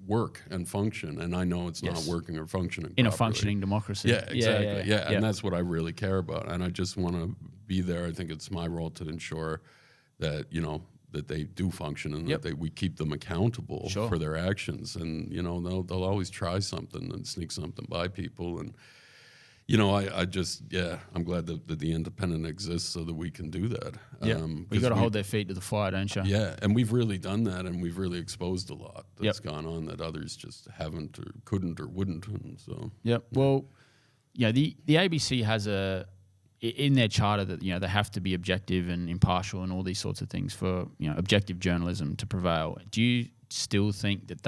Speaker 1: work and function, and I know it's not working or functioning
Speaker 2: in
Speaker 1: properly.
Speaker 2: a functioning democracy.
Speaker 1: Yeah, exactly. Yeah, and that's what I really care about, and I just want to be there. I think it's my role to ensure that that they do function and that we keep them accountable for their actions. And they'll always try something and sneak something by people. And I just I'm glad that the independent exists so that we can do that.
Speaker 2: We got to hold their feet to the fire, don't you?
Speaker 1: Yeah, and we've really done that, and we've really exposed a lot that's gone on that others just haven't or couldn't or wouldn't. And so
Speaker 2: well, the ABC has in their charter that they have to be objective and impartial and all these sorts of things for objective journalism to prevail. Do you still think that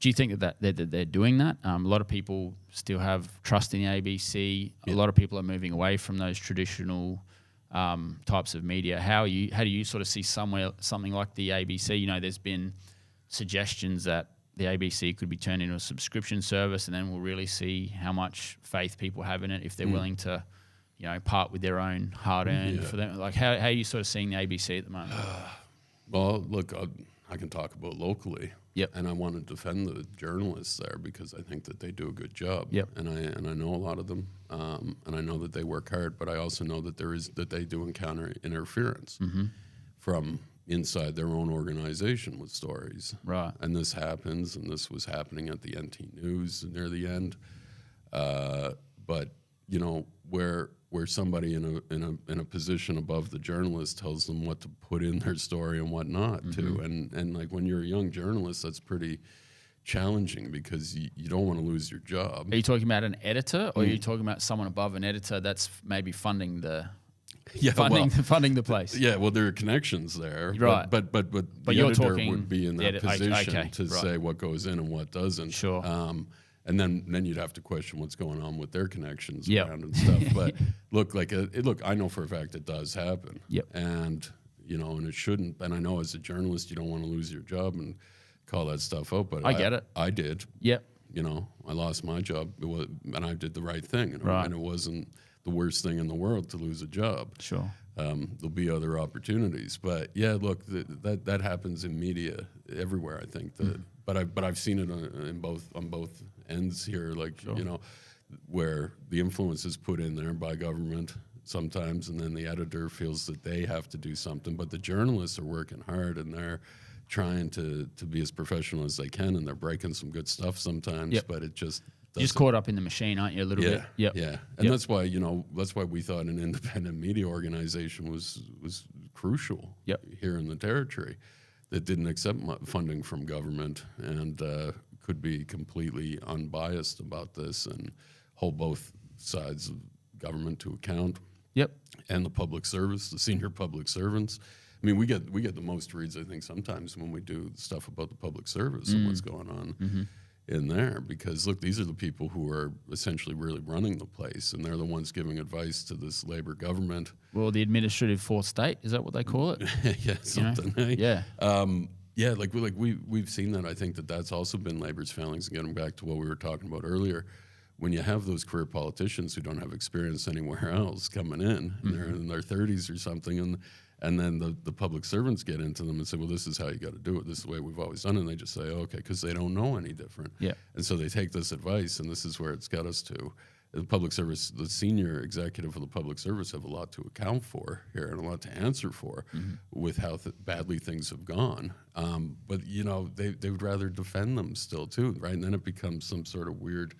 Speaker 2: they're doing that? A lot of people still have trust in the ABC. A lot of people are moving away from those traditional types of media. How do you sort of see something like the ABC? There's been suggestions that the ABC could be turned into a subscription service, and then we'll really see how much faith people have in it if they're willing to part with their own hard-earned for them. Like, how are you sort of seeing the ABC at the moment?
Speaker 1: Well, look, I can talk about locally.
Speaker 2: Yep.
Speaker 1: And I want to defend the journalists there because I think that they do a good job.
Speaker 2: Yep.
Speaker 1: And I know a lot of them, and I know that they work hard. But I also know that they do encounter interference from inside their own organization with stories.
Speaker 2: Right.
Speaker 1: And this happens, and this was happening at the NT News near the end. But where somebody in a position above the journalist tells them what to put in their story and what not to, and like when you're a young journalist, that's pretty challenging because you don't want to lose your job.
Speaker 2: Are you talking about an editor, or are you talking about someone above an editor that's maybe funding the funding the place?
Speaker 1: Yeah, well, there are connections there,
Speaker 2: right?
Speaker 1: But the
Speaker 2: you're
Speaker 1: editor
Speaker 2: talking
Speaker 1: would be in that position to say what goes in and what doesn't.
Speaker 2: Sure.
Speaker 1: And then you'd have to question what's going on with their connections around and stuff. But look, I know for a fact it does happen.
Speaker 2: Yep.
Speaker 1: And and it shouldn't. And I know as a journalist, you don't want to lose your job and call that stuff out. But
Speaker 2: I get it.
Speaker 1: I did.
Speaker 2: Yep.
Speaker 1: I lost my job, and I did the right thing. And it wasn't the worst thing in the world to lose a job.
Speaker 2: Sure.
Speaker 1: There'll be other opportunities, but look, that happens in media everywhere. I think but I've seen it on both ends here, where the influence is put in there by government sometimes, and then the editor feels that they have to do something, but the journalists are working hard and they're trying to be as professional as they can, and they're breaking some good stuff sometimes.
Speaker 2: Yep.
Speaker 1: But it just
Speaker 2: You're just caught up in the machine, aren't you? A little bit. Yep.
Speaker 1: Yeah, and that's why we thought an independent media organization was crucial.
Speaker 2: Yep.
Speaker 1: Here in the territory, that didn't accept funding from government and could be completely unbiased about this and hold both sides of government to account.
Speaker 2: Yep.
Speaker 1: And the public service, the senior public servants. I mean, we get the most reads, I think, sometimes when we do stuff about the public service and what's going on in there. Because, look, these are the people who are essentially really running the place, and they're the ones giving advice to this Labor government.
Speaker 2: Well, the administrative fourth state, is that what they call it?
Speaker 1: Yeah, something. Hey?
Speaker 2: Yeah.
Speaker 1: Yeah, we've seen that. I think that's also been Labor's failings. And getting back to what we were talking about earlier, when you have those career politicians who don't have experience anywhere else coming in, and they're in their 30s or something, and then the public servants get into them and say, well, this is how you got to do it. This is the way we've always done it. And they just say, oh, okay, because they don't know any different.
Speaker 2: Yeah.
Speaker 1: And so they take this advice, and this is where it's got us to. The public service, the senior executive of the public service have a lot to account for here and a lot to answer for with how badly things have gone. But, they would rather defend them still, too, right? And then it becomes some sort of weird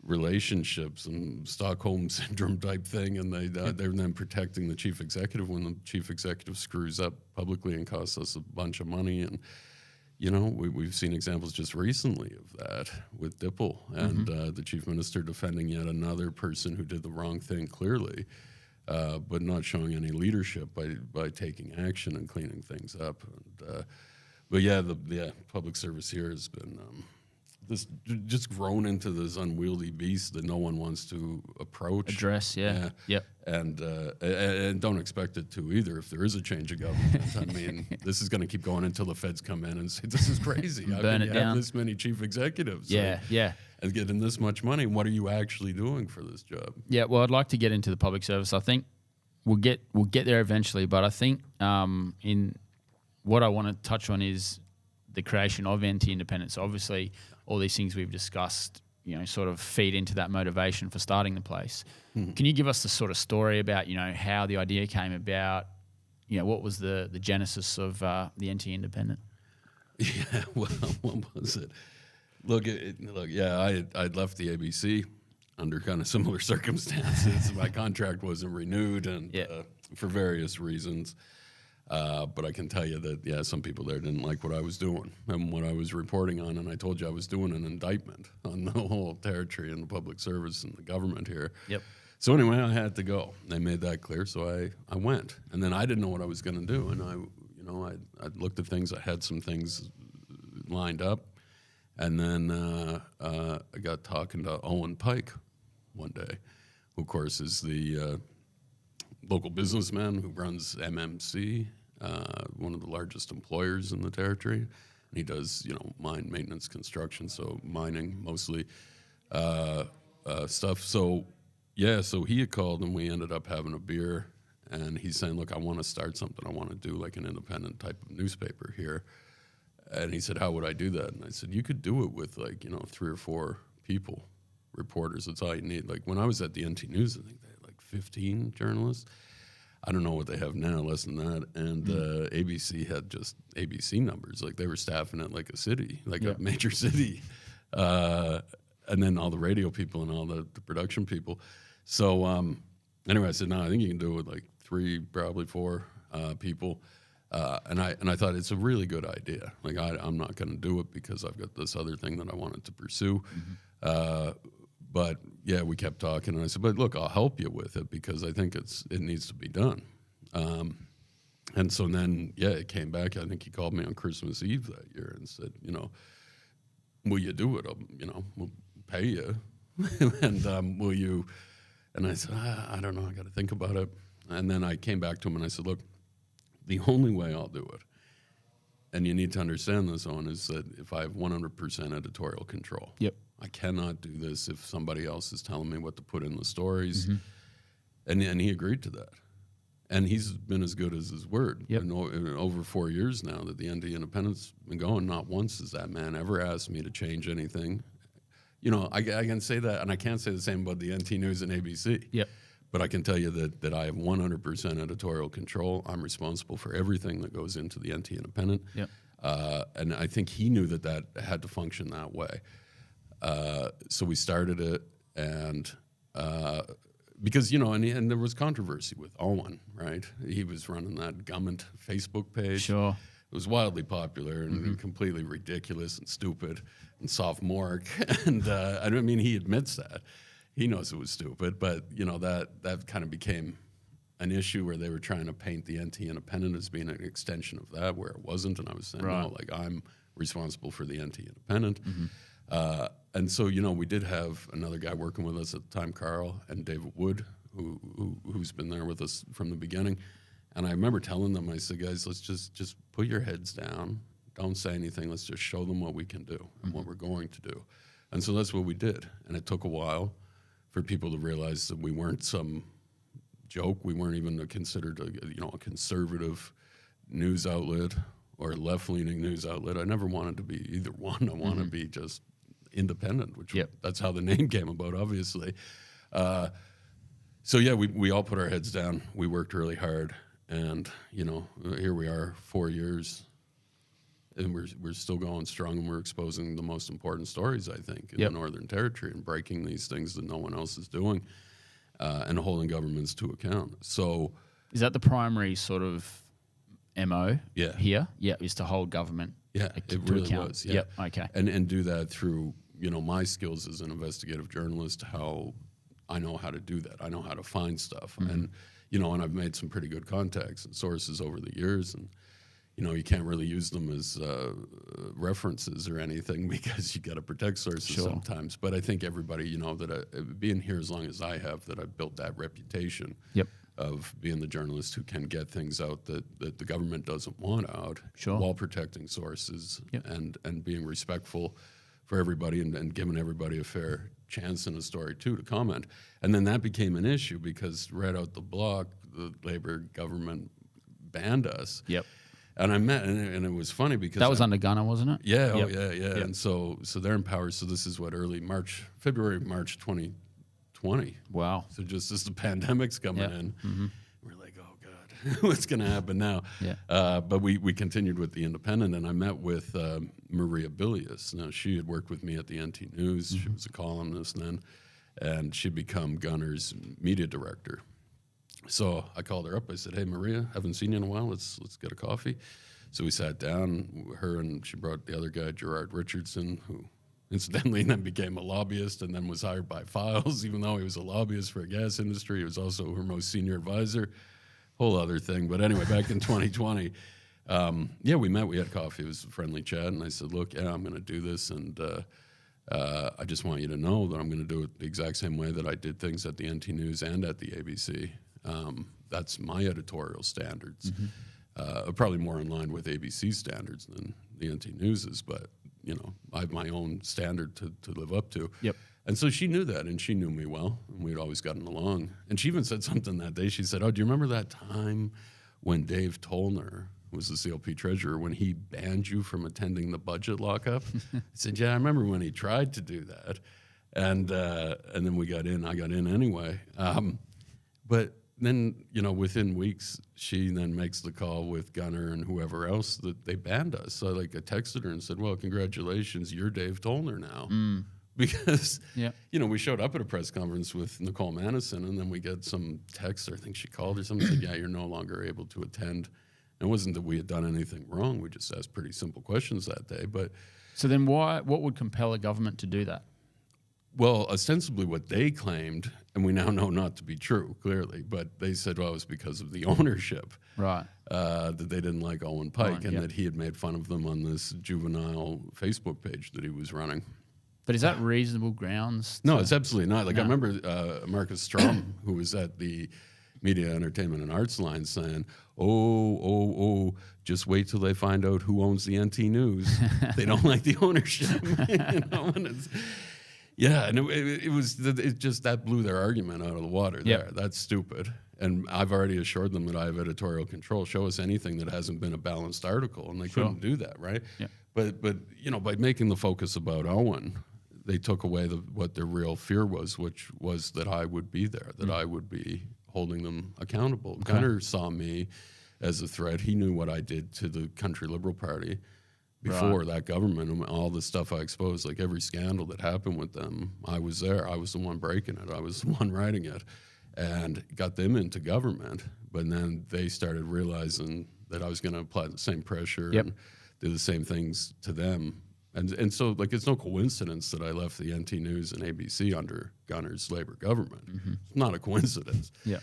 Speaker 1: relationships and Stockholm syndrome type thing, and they're then protecting the chief executive when the chief executive screws up publicly and costs us a bunch of money. And we've seen examples just recently of that with Dipple and the chief minister defending yet another person who did the wrong thing clearly, but not showing any leadership by taking action and cleaning things up. And, but the public service here has been this just grown into this unwieldy beast that no one wants to
Speaker 2: address. Yeah. Yep.
Speaker 1: And don't expect it to either. If there is a change of government, I mean, this is going to keep going until the feds come in and say this is crazy. How
Speaker 2: burn
Speaker 1: can
Speaker 2: it
Speaker 1: you
Speaker 2: down.
Speaker 1: have this many chief executives?
Speaker 2: Yeah.
Speaker 1: And getting this much money. What are you actually doing for this job?
Speaker 2: Yeah. Well, I'd like to get into the public service. I think we'll get there eventually, but I think in what I want to touch on is the creation of NT Independence. Obviously, all these things we've discussed, sort of feed into that motivation for starting the place. Can you give us the sort of story about, how the idea came about? What was the genesis of the NT Independent?
Speaker 1: Yeah, well, what was it? I'd left the ABC under kind of similar circumstances. My contract wasn't renewed, and for various reasons. But I can tell you that, some people there didn't like what I was doing and what I was reporting on. And I told you I was doing an indictment on the whole territory and the public service and the government here.
Speaker 2: Yep.
Speaker 1: So anyway, I had to go. They made that clear, so I went. And then I didn't know what I was going to do. And I looked at things. I had some things lined up. And then I got talking to Owen Pike one day, who, of course, is the local businessman who runs MMC, one of the largest employers in the territory. And he does, mine maintenance construction, so mining mostly stuff. So he had called and we ended up having a beer. And he's saying, look, I want to start something. I want to do like an independent type of newspaper here. And he said, how would I do that? And I said, you could do it with 3 or 4 people, reporters. That's all you need. Like when I was at the NT News, I think they had 15 journalists. I don't know what they have now, less than that. And ABC had just ABC numbers. Like they were staffing it like a city, a major city. And then all the radio people and all the production people. So anyway, I said, no, I think you can do it with 3, probably 4 people. And I thought it's a really good idea. I'm not going to do it because I've got this other thing that I wanted to pursue. But we kept talking, and I said, but look, I'll help you with it because I think it needs to be done. And so then, it came back. I think he called me on Christmas Eve that year and said, will you do it? We'll pay you. And will you? And I said, I don't know. I got to think about it. And then I came back to him and I said, look, the only way I'll do it, and you need to understand this, Owen, is that if I have 100% editorial control.
Speaker 2: Yep.
Speaker 1: I cannot do this if somebody else is telling me what to put in the stories. And he agreed to that. And he's been as good as his word.
Speaker 2: Yep.
Speaker 1: In over 4 years now that the NT Independent's been going, not once has that man ever asked me to change anything. I can say that, and I can't say the same about the NT News and ABC.
Speaker 2: Yep.
Speaker 1: But I can tell you that I have 100% editorial control. I'm responsible for everything that goes into the NT Independent.
Speaker 2: Yep.
Speaker 1: And I think he knew that had to function that way. So we started it, and because, and there was controversy with Owen, right? He was running that Gummint Facebook page.
Speaker 2: Sure.
Speaker 1: It was wildly popular and completely ridiculous and stupid and sophomoric. And I mean, he admits that. He knows it was stupid, but, that kind of became an issue where they were trying to paint the NT Independent as being an extension of that, where it wasn't. And I was saying, no, like, I'm responsible for the NT Independent. And so, we did have another guy working with us at the time, Carl, and David Wood, who's been there with us from the beginning. And I remember telling them, I said, guys, let's just put your heads down. Don't say anything. Let's just show them what we can do and what we're going to do. And so that's what we did. And it took a while for people to realize that we weren't some joke. We weren't even considered a conservative news outlet or a left-leaning news outlet. I never wanted to be either one. I want to be just independent, which that's how the name came about, obviously. So yeah, we all put our heads down. We worked really hard, and here we are, 4 years, and we're still going strong, and we're exposing the most important stories, I think, in the Northern Territory, and breaking these things that no one else is doing, and holding governments to account. So,
Speaker 2: is that the primary sort of MO here? Yeah, is to hold government
Speaker 1: it
Speaker 2: to
Speaker 1: really
Speaker 2: account.
Speaker 1: was. Yeah.
Speaker 2: Yep. Okay.
Speaker 1: And do that through my skills as an investigative journalist, how I know how to do that. I know how to find stuff, and and I've made some pretty good contacts and sources over the years, and you can't really use them as references or anything because you got to protect sources sometimes. But I think everybody, that being here as long as I have, that I've built that reputation of being the journalist who can get things out that the government doesn't want out, while protecting sources and being respectful for everybody and giving everybody a fair chance in a story too to comment. And then that became an issue because right out the block, the Labor government banned us. And I met, and it was funny because
Speaker 2: that was under Gunner, wasn't it?
Speaker 1: Yeah, yeah. And so they're in power. So this is what, February, March 2020.
Speaker 2: Wow.
Speaker 1: So just as the pandemic's coming in, we're like, oh God, what's going to happen now? But we continued with the Independent, and I met with Maria Bilius. Now, she had worked with me at the NT News. She was a columnist then, and she'd become Gunner's media director. So I called her up. I said, hey, Maria, haven't seen you in a while. Let's get a coffee. So we sat down, her, and she brought the other guy, Gerard Richardson, who incidentally then became a lobbyist and then was hired by Files. Even though he was a lobbyist for a gas industry, he was also her most senior advisor. Whole other thing. But anyway, back in 2020, we met. We had coffee. It was a friendly chat. And I said, look, I'm going to do this. And I just want you to know that I'm going to do it the exact same way that I did things at the NT News and at the ABC. That's my editorial standards. Probably more in line with ABC standards than the NT News's, but I have my own standard to live up to. And so she knew that, and she knew me well, and we'd always gotten along. And she even said something that day. She said, oh, do you remember that time when Dave Tollner was the CLP treasurer, when he banned you from attending the budget lockup? I said, yeah, I remember when he tried to do that. And then we got in. I got in anyway. But then, within weeks, she then makes the call with Gunner and whoever else that they banned us. So I texted her and said, well, congratulations, you're Dave Tollner now. Because, we showed up at a press conference with Nicole Madison, and then we get some text, or I think she called or something, said, yeah, you're no longer able to attend. And it wasn't that we had done anything wrong. We just asked pretty simple questions that day. But
Speaker 2: so then what would compel a government to do that?
Speaker 1: Well, ostensibly what they claimed, and we now know not to be true, clearly, but they said, well, it was because of the ownership.
Speaker 2: Right.
Speaker 1: That they didn't like Owen Pike, and that he had made fun of them on this juvenile Facebook page that he was running.
Speaker 2: But is that reasonable grounds?
Speaker 1: No, it's absolutely not. I remember Marcus Strom, who was at the Media, Entertainment, and Arts line, saying, oh, just wait till they find out who owns the NT News. They don't like the ownership. And it's, and it just that blew their argument out of the water there. That's stupid. And I've already assured them that I have editorial control. Show us anything that hasn't been a balanced article, and they couldn't do that, right? But by making the focus about Owen, they took away what their real fear was, which was that I would be there, that I would be holding them accountable. Gunner saw me as a threat. He knew what I did to the Country Liberal Party. before that government, and all the stuff I exposed, like every scandal that happened with them, I was there. I was the one breaking it. I was the one writing it, and got them into government. But then they started realizing that I was going to apply the same pressure and do the same things to them. And so, like, it's no coincidence that I left the NT News and ABC under Gunner's Labour government. It's not a coincidence.
Speaker 2: Yeah.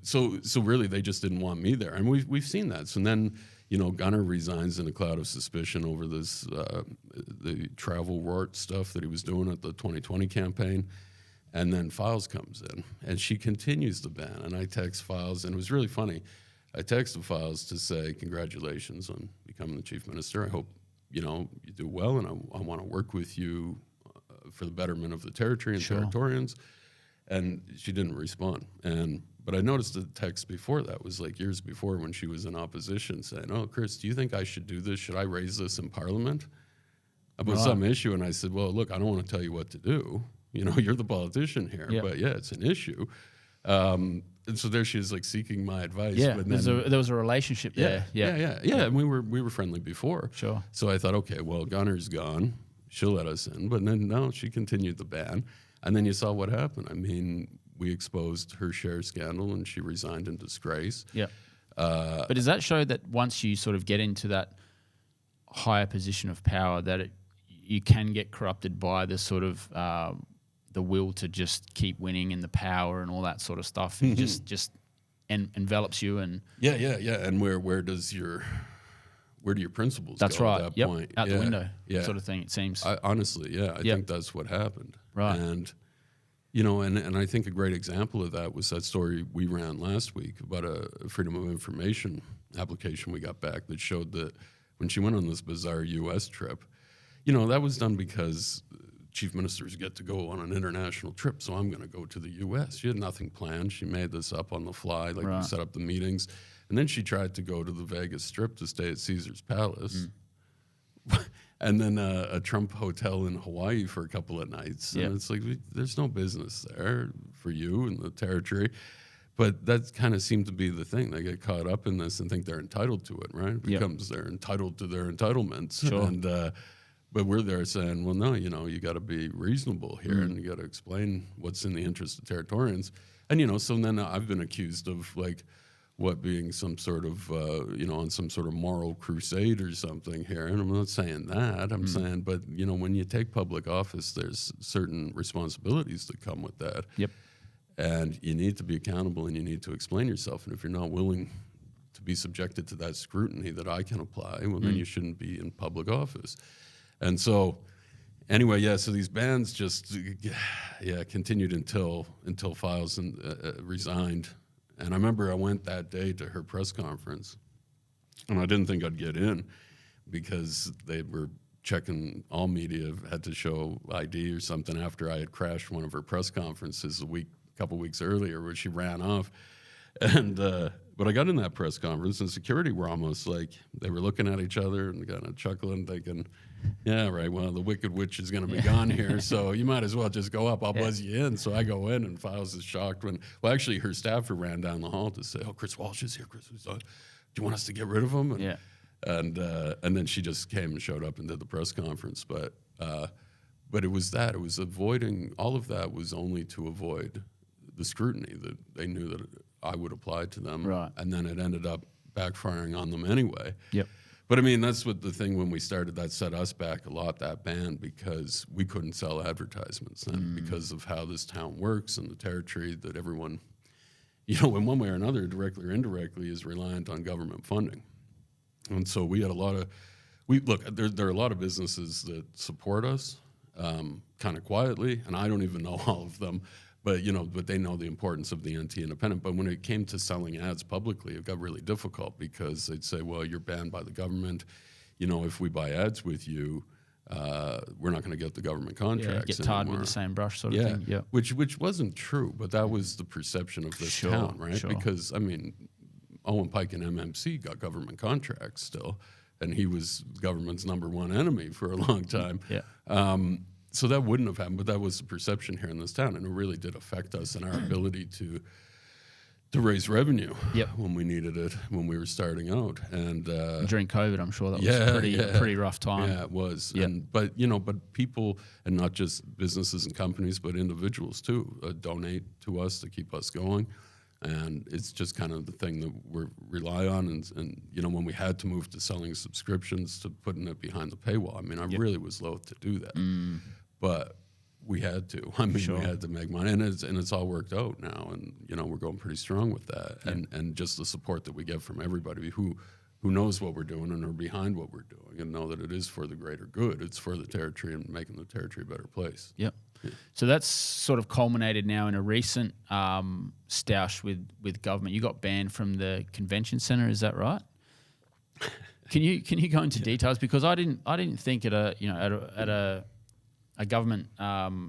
Speaker 1: So really, they just didn't want me there, and we've seen that. So then, Gunner resigns in a cloud of suspicion over this the travel rort stuff that he was doing at the 2020 campaign, and then Files comes in, and she continues the ban. And I text Files, and it was really funny. I texted Files to say, "Congratulations on becoming the chief minister. I hope you do well, and I want to work with you for the betterment of the territory and Territorians." And she didn't respond. But I noticed the text before that was like years before, when she was in opposition, saying, "Oh, Chris, do you think I should do this? Should I raise this in Parliament about some issue?" And I said, "Well, look, I don't want to tell you what to do. You're the politician here, but yeah, it's an issue." And so there she is, like, seeking my advice.
Speaker 2: Yeah,
Speaker 1: but
Speaker 2: there was a relationship there.
Speaker 1: Yeah. And we were friendly before.
Speaker 2: Sure.
Speaker 1: So I thought, okay, well, Gunner's gone. She'll let us in. But then, no, she continued the ban. And then you saw what happened. I mean, we exposed her share scandal, and she resigned in disgrace.
Speaker 2: Yeah. But does that show that once you sort of get into that higher position of power, that you can get corrupted by the sort of the will to just keep winning and the power and all that sort of stuff? It just envelops you. And
Speaker 1: yeah. And where do your principles
Speaker 2: that's
Speaker 1: go
Speaker 2: right.
Speaker 1: at that point?
Speaker 2: Out the window, sort of thing, it seems.
Speaker 1: Honestly, I think that's what happened.
Speaker 2: Right.
Speaker 1: And and I think a great example of that was that story we ran last week about a Freedom of Information application we got back that showed that when she went on this bizarre U.S. trip, that was done because chief ministers get to go on an international trip, so I'm going to go to the U.S. She had nothing planned. She made this up on the fly, like we set up the meetings. And then she tried to go to the Vegas Strip to stay at Caesar's Palace. And then a Trump hotel in Hawaii for a couple of nights. And it's like, there's no business there for you in the territory. But that kind of seemed to be the thing. They get caught up in this and think they're entitled to it, right? It becomes they're entitled to their entitlements.
Speaker 2: Sure.
Speaker 1: And but we're there saying, well, no, you got to be reasonable here, and you got to explain what's in the interest of Territorians. And, so then I've been accused of, like, being some sort of, on some sort of moral crusade or something here. And I'm not saying that. I'm saying, but, when you take public office, there's certain responsibilities that come with that.
Speaker 2: Yep.
Speaker 1: And you need to be accountable, and you need to explain yourself. And if you're not willing to be subjected to that scrutiny that I can apply, well, then you shouldn't be in public office. And so, anyway, so these bans just, continued until Files resigned. And I remember I went that day to her press conference, and I didn't think I'd get in because they were checking all media, had to show ID or something after I had crashed one of her press conferences a couple weeks earlier, where she ran off. And but I got in that press conference, and security were almost like, they were looking at each other and kind of chuckling, thinking, yeah, right, well, the Wicked Witch is going to be gone here, so you might as well just go up. I'll buzz you in. So I go in, and Files is shocked when, actually, her staffer ran down the hall to say, "Oh, Chris Walsh is here. Chris, do you want us to get rid of him?" And then she just came and showed up and did the press conference. But it was that. It was avoiding, all of that was only to avoid the scrutiny that they knew that I would apply to them.
Speaker 2: Right.
Speaker 1: And then it ended up backfiring on them anyway.
Speaker 2: Yep.
Speaker 1: But I mean, that's what the thing when we started, that set us back a lot, that ban, because we couldn't sell advertisements then because of how this town works and the territory that everyone, in one way or another, directly or indirectly, is reliant on government funding. And so we had a lot of, there are a lot of businesses that support us kind of quietly, and I don't even know all of them, but they know the importance of the NT Independent. But when it came to selling ads publicly, it got really difficult because they'd say, well, you're banned by the government. If we buy ads with you, we're not going to get the government contracts
Speaker 2: get tarred
Speaker 1: anymore.
Speaker 2: with the same brush sort of thing. Yeah.
Speaker 1: Which wasn't true, but that was the perception of this town, right?
Speaker 2: Sure.
Speaker 1: Because, I mean, Owen Pike and MMC got government contracts still, and he was government's number one enemy for a long time. So that wouldn't have happened, but that was the perception here in this town, and it really did affect us and our ability to raise revenue
Speaker 2: Yep.
Speaker 1: when we needed it, when we were starting out. And
Speaker 2: During COVID, I'm sure that was a pretty rough time.
Speaker 1: yeah, it was.
Speaker 2: Yep.
Speaker 1: And but people, and not just businesses and companies, but individuals too, donate to us to keep us going. And it's just kind of the thing that we rely on. And when we had to move to selling subscriptions, to putting it behind the paywall, I mean, I really was loath to do that, but we had to. I mean, we had to make money, and it's all worked out now, and we're going pretty strong with that, and just the support that we get from everybody who knows what we're doing and are behind what we're doing, and know that it is for the greater good. It's for the territory and making the territory a better place.
Speaker 2: Yep. Yeah. So that's sort of culminated now in a recent stoush with government. You got banned from the convention centre, is that right? Can you go into details, because I didn't think at a government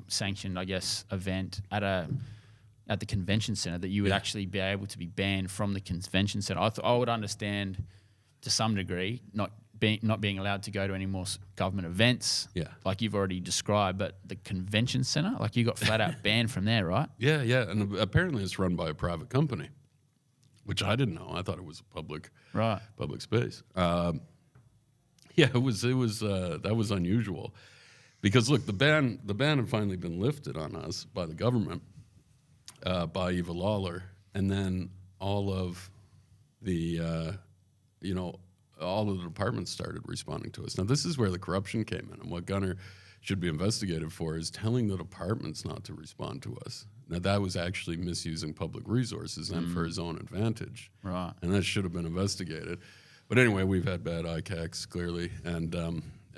Speaker 2: sanctioned, I guess, event at the convention centre that you would actually be able to be banned from the convention centre. I would understand to some degree not being allowed to go to any more government events, like you've already described, but the convention centre, like you got flat out banned from there, right? Yeah,
Speaker 1: and apparently it's run by a private company, which I didn't know. I thought it was a public space. It was that was unusual. Because look, the ban had finally been lifted on us by the government, by Eva Lawler, and then all of the all of the departments started responding to us. Now this is where the corruption came in, and what Gunner should be investigated for is telling the departments not to respond to us. Now that was actually misusing public resources and for his own advantage,
Speaker 2: right?
Speaker 1: And that should have been investigated. But anyway, we've had bad ICACs clearly, and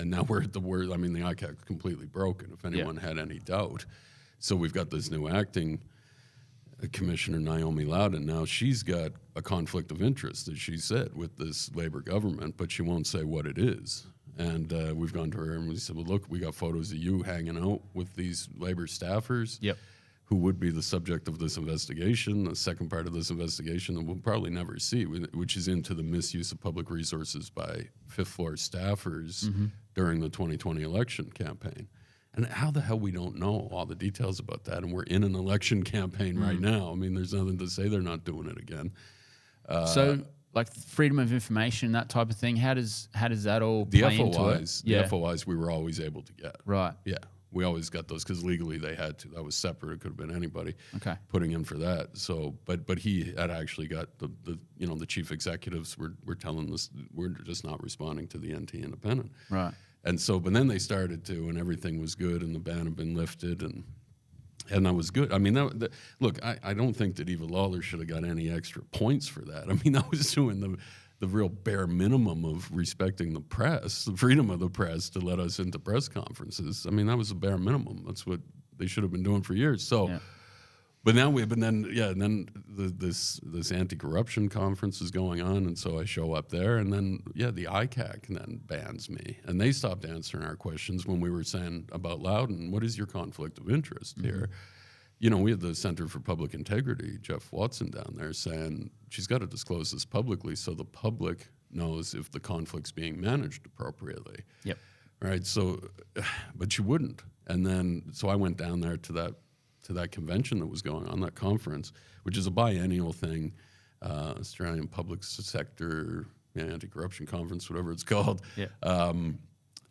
Speaker 1: now we're at the worst. I mean, the ICAC is completely broken, if anyone had any doubt. So we've got this new acting commissioner, Naomi Loudon. Now she's got a conflict of interest, as she said, with this Labour government, but she won't say what it is. And we've gone to her and we said, well, look, we got photos of you hanging out with these Labour staffers who would be the subject of this investigation, the second part of this investigation that we'll probably never see, which is into the misuse of public resources by fifth floor staffers during the 2020 election campaign. And how the hell we don't know all the details about that, and we're in an election campaign right now. I mean, there's nothing to say they're not doing it again.
Speaker 2: So, like freedom of information, that type of thing, how does that all play into it?
Speaker 1: The FOIs we were always able to get.
Speaker 2: Right.
Speaker 1: Yeah, we always got those because legally they had to. That was separate. It could have been anybody putting in for that. So, but he had actually got the chief executives were telling us we're just not responding to the NT Independent.
Speaker 2: Right.
Speaker 1: And so, but then they started to, and everything was good, and the ban had been lifted, and that was good. I mean, look, I don't think that Eva Lawler should have got any extra points for that. I mean, that was doing the real bare minimum of respecting the press, the freedom of the press to let us into press conferences. I mean, that was the bare minimum. That's what they should have been doing for years. So. But now this anti-corruption conference is going on, and so I show up there, and then the ICAC then bans me, and they stopped answering our questions when we were saying about Loudon, what is your conflict of interest here? We had the Center for Public Integrity, Jeff Watson, down there saying she's got to disclose this publicly so the public knows if the conflict's being managed appropriately.
Speaker 2: Yep.
Speaker 1: Right. So, but she wouldn't, and then so I went down there to that convention that was going on, that conference, which is a biennial thing, Australian Public Sector Anti-Corruption Conference, whatever it's called.
Speaker 2: Yeah.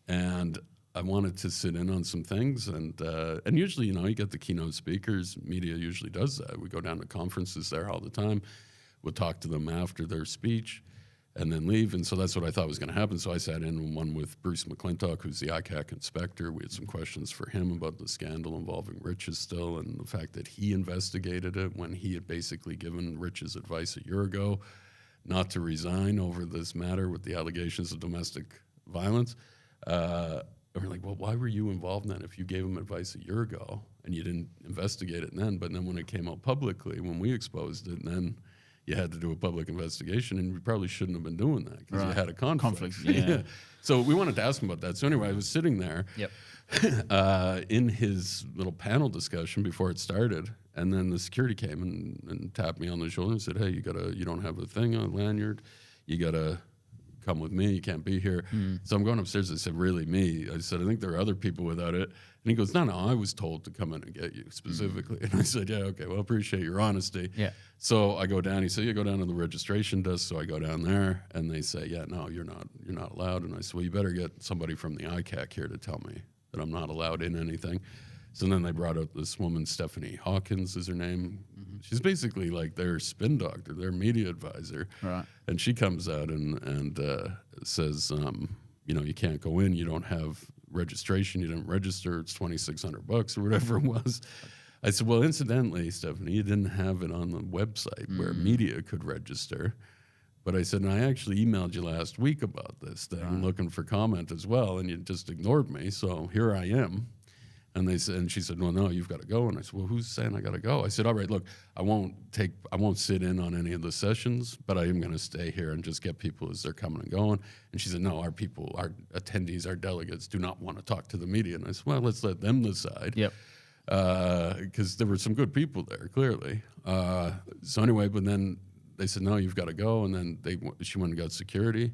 Speaker 1: And I wanted to sit in on some things, and usually, you get the keynote speakers. Media usually does that. We go down to conferences there all the time. We'll talk to them after their speech, and then leave. And so that's what I thought was going to happen. So I sat in one with Bruce McClintock, who's the ICAC inspector. We had some questions for him about the scandal involving Rich's still, and the fact that he investigated it when he had basically given Rich's advice a year ago not to resign over this matter with the allegations of domestic violence. And we're like, well, why were you involved in that if you gave him advice a year ago and you didn't investigate it then? But then when it came out publicly, when we exposed it, then you had to do a public investigation, and we probably shouldn't have been doing that because you had a conflict.
Speaker 2: Yeah.
Speaker 1: So we wanted to ask him about that. So anyway, I was sitting there in his little panel discussion before it started, and then the security came and tapped me on the shoulder and said, hey, you don't have a thing on lanyard. You got to come with me. You can't be here. So I'm going upstairs. I said, really, me? I said, I think there are other people without it. And he goes, no, I was told to come in and get you specifically. And I said, yeah, okay, well, appreciate your honesty.
Speaker 2: Yeah.
Speaker 1: So I go down. He said, you go down to the registration desk. So I go down there, and they say, yeah, no, you're not allowed. And I said, well, you better get somebody from the ICAC here to tell me that I'm not allowed in anything. So then they brought out this woman, Stephanie Hawkins is her name. She's basically like their spin doctor, their media advisor.
Speaker 2: Right.
Speaker 1: And she comes out and says, you can't go in. You don't have registration. You didn't register. It's $2,600 or whatever it was. I said, well, incidentally, Stephanie, you didn't have it on the website where media could register. But I said, and I actually emailed you last week about this thing, looking for comment as well, and you just ignored me. So here I am. And they said, and she said, well, no, you've got to go. And I said, well, who's saying I got to go? I said, all right, look, I won't sit in on any of the sessions, but I am going to stay here and just get people as they're coming and going. And she said, no, our attendees, our delegates do not want to talk to the media. And I said, well, let's let them decide.
Speaker 2: Yep.
Speaker 1: Because there were some good people there, clearly. So anyway, but then they said, no, you've got to go. And then she went and got security.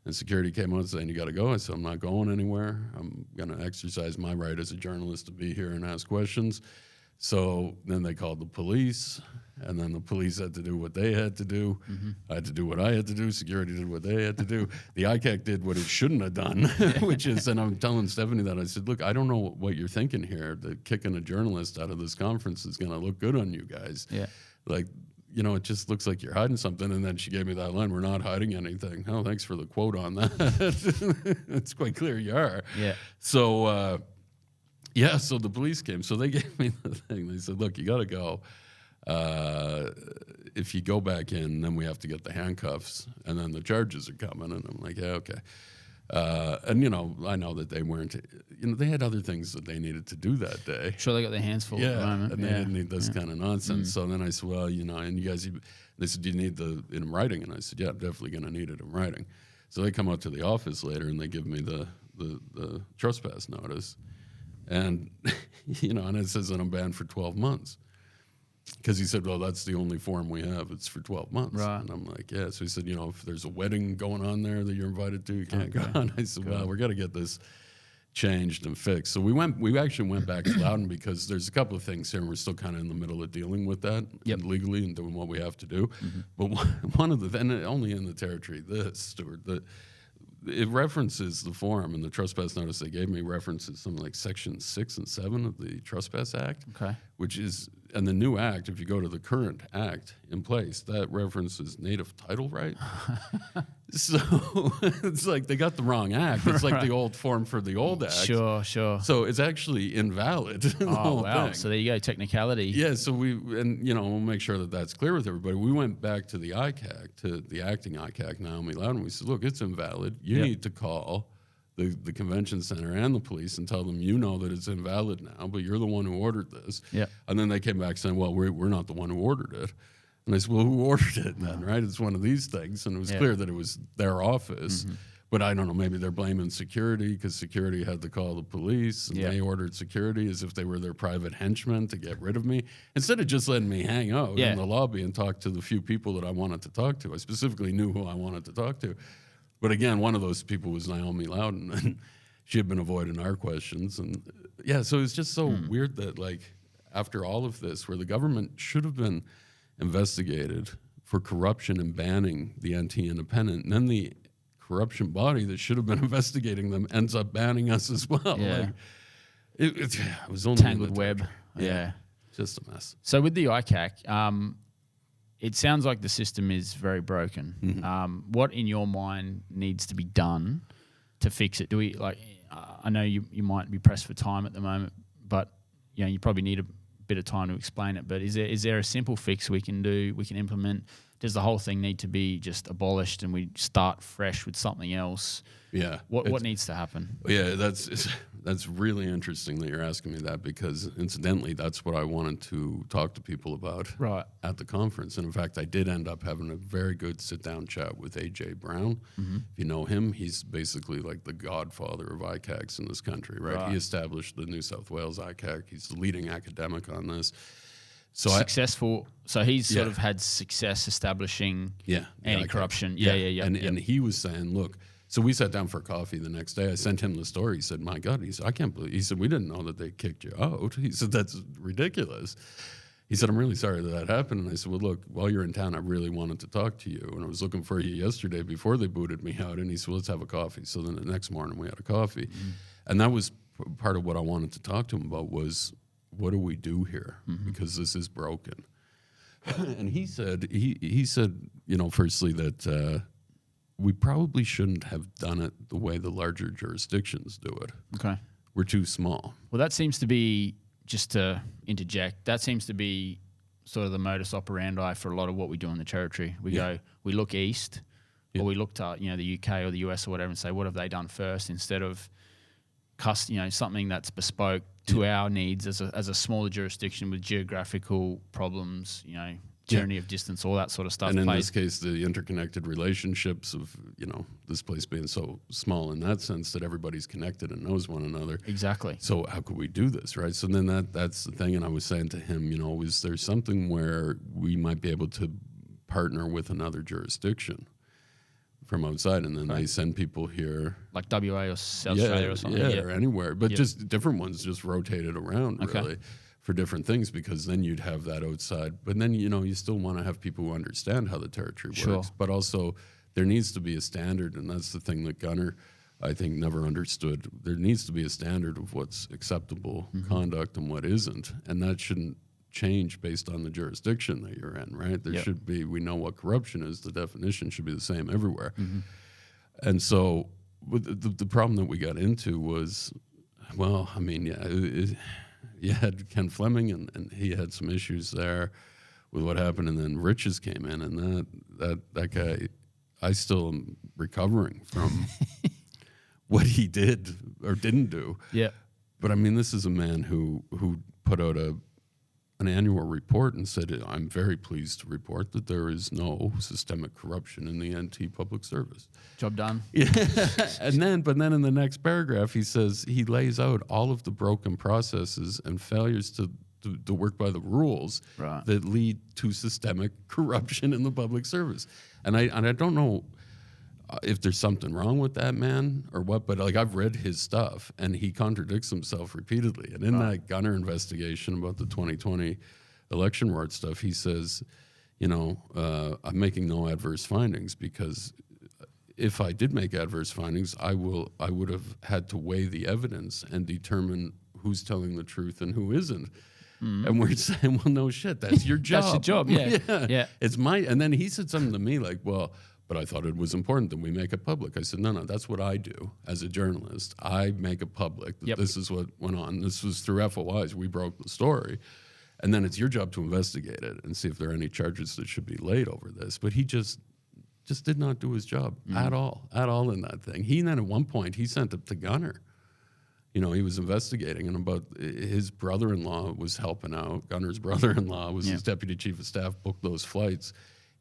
Speaker 1: And security came out saying, you got to go. I said, I'm not going anywhere. I'm going to exercise my right as a journalist to be here and ask questions. So then they called the police, and then the police had to do what they had to do. I had to do what I had to do. Security did what they had to do. The ICAC did what it shouldn't have done, which is, and I'm telling Stephanie that, I said, look, I don't know what you're thinking here. That kicking a journalist out of this conference is going to look good on you guys.
Speaker 2: Yeah.
Speaker 1: Like, it just looks like you're hiding something. And then she gave me that line, we're not hiding anything. Oh, thanks for the quote on that. It's quite clear you are.
Speaker 2: Yeah.
Speaker 1: So, so the police came. So they gave me the thing. They said, look, you got to go. If you go back in, then we have to get the handcuffs. And then the charges are coming. And I'm like, yeah, okay. And, I know that they weren't, they had other things that they needed to do that day.
Speaker 2: Sure, they got their hands full at the moment.
Speaker 1: And they didn't need this kind of nonsense. So then I said, well, and you guys, they said, do you need in writing? And I said, yeah, I'm definitely going to need it in writing. So they come out to the office later and they give me the trespass notice. And, and it says that I'm banned for 12 months. Because he said, well, that's the only form we have. It's for 12 months.
Speaker 2: Right.
Speaker 1: And I'm like, yeah. So he said, if there's a wedding going on there that you're invited to, you can't go on. I said, well, we're going to get this changed and fixed. So we actually went back to Loudon because there's a couple of things here and we're still kind of in the middle of dealing with that legally and doing what we have to do. But one of and only in the territory, Stuart, it references the form, and the trespass notice they gave me references something like Section 6 and 7 of the Trespass Act, which is, and the new act, if you go to the current act in place, that references native title right. So it's like they got the wrong act. It's like the old form for the old act.
Speaker 2: Sure.
Speaker 1: So it's actually invalid. The whole thing.
Speaker 2: So there you go, technicality.
Speaker 1: Yeah, so we'll make sure that that's clear with everybody. We went back to the ICAC, to the acting ICAC, Naomi Loudon. We said, look, it's invalid. You need to call the convention center and the police and tell them that it's invalid now, but you're the one who ordered this.
Speaker 2: Yeah.
Speaker 1: And then they came back saying, well, we're not the one who ordered it. And I said, well, who ordered it then, right? It's one of these things. And it was clear that it was their office. But I don't know, maybe they're blaming security because security had to call the police and they ordered security as if they were their private henchmen to get rid of me. Instead of just letting me hang out in the lobby and talk to the few people that I wanted to talk to. I specifically knew who I wanted to talk to. But again, one of those people was Naomi Loudon, and she had been avoiding our questions. And so it's just so weird that, like, after all of this, where the government should have been investigated for corruption and banning the NT-independent, and then the corruption body that should have been investigating them ends up banning us as well.
Speaker 2: Yeah.
Speaker 1: Like, it was only
Speaker 2: Tangled web. Yeah.
Speaker 1: Just a mess.
Speaker 2: So with the ICAC, it sounds like the system is very broken. What in your mind needs to be done to fix it? Do we I know you might be pressed for time at the moment, but you probably need a bit of time to explain it. But is there a simple fix we can do? We can implement? Does the whole thing need to be just abolished and we start fresh with something else?
Speaker 1: Yeah.
Speaker 2: What needs to happen?
Speaker 1: Yeah, that's really interesting that you're asking me that, because incidentally, that's what I wanted to talk to people about at the conference. And in fact, I did end up having a very good sit-down chat with A.J. Brown. If you know him, he's basically like the godfather of ICACs in this country, right? He established the New South Wales ICAC. He's the leading academic on this. So
Speaker 2: successful. So he's sort of had success establishing anti-corruption.
Speaker 1: And he was saying, look, so we sat down for coffee the next day. I sent him the story. He said, my God, he said, I can't believe. He said, we didn't know that they kicked you out. He said, that's ridiculous. He said, I'm really sorry that happened. And I said, well, look, while you're in town, I really wanted to talk to you. And I was looking for you yesterday before they booted me out. And he said, well, let's have a coffee. So then the next morning we had a coffee. Mm-hmm. And that was part of what I wanted to talk to him about was, what do we do here? Mm-hmm. Because this is broken. And he said, he said, you know, firstly that we probably shouldn't have done it the way the larger jurisdictions do it.
Speaker 2: Okay.
Speaker 1: We're too small.
Speaker 2: Well, that seems to be, just to interject, that seems to be sort of the modus operandi for a lot of what we do in the territory. We go, we look east, or we look to, you know, the UK or the US or whatever and say, what have they done first, instead of something that's bespoke to our needs as a smaller jurisdiction with geographical problems, you know, journey of distance, all that sort of stuff.
Speaker 1: And in this case, the interconnected relationships of, you know, this place being so small in that sense that everybody's connected and knows one another.
Speaker 2: Exactly.
Speaker 1: So how could we do this, right? So then that's the thing. And I was saying to him, you know, is there something where we might be able to partner with another jurisdiction from outside, and then they send people here,
Speaker 2: like WA or South Australia or something,
Speaker 1: or anywhere, but just different ones, just rotated around really for different things, because then you'd have that outside. But then, you know, you still want to have people who understand how the territory works, but also there needs to be a standard, and that's the thing that Gunner, I think, never understood. There needs to be a standard of what's acceptable conduct and what isn't, and that shouldn't change based on the jurisdiction that you're in, right? There should be, we know what corruption is, the definition should be the same everywhere. And so the problem that we got into was, well, I mean, you had Ken Fleming, and he had some issues there with what happened, and then Riches came in, and that guy, I still am recovering from what he did or didn't do. Yeah. But I mean, this is a man who put out an annual report and said, I'm very pleased to report that there is no systemic corruption in the NT public service.
Speaker 2: Job done.
Speaker 1: Yeah. But then in the next paragraph, he says he lays out all of the broken processes and failures to work by the rules that lead to systemic corruption in the public service. And I don't know if there's something wrong with that man or what, but like, I've read his stuff and he contradicts himself repeatedly. And in that Gunner investigation about the 2020 election fraud stuff, he says, you know, I'm making no adverse findings, because if I did make adverse findings, I would have had to weigh the evidence and determine who's telling the truth and who isn't. And we're saying, well, no shit, that's your job.
Speaker 2: That's your job, yeah.
Speaker 1: It's and then he said something to me like, well, but I thought it was important that we make it public. I said, no, that's what I do as a journalist. I make it public that this is what went on. This was through FOIs. We broke the story. And then it's your job to investigate it and see if there are any charges that should be laid over this. But he just did not do his job at all in that thing. He then at one point, he sent it to Gunner. You know, he was investigating, and about his brother-in-law was helping out. Gunner's brother-in-law was his deputy chief of staff, booked those flights.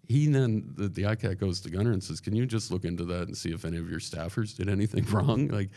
Speaker 1: He then, the ICAC goes to Gunner and says, can you just look into that and see if any of your staffers did anything wrong? Like,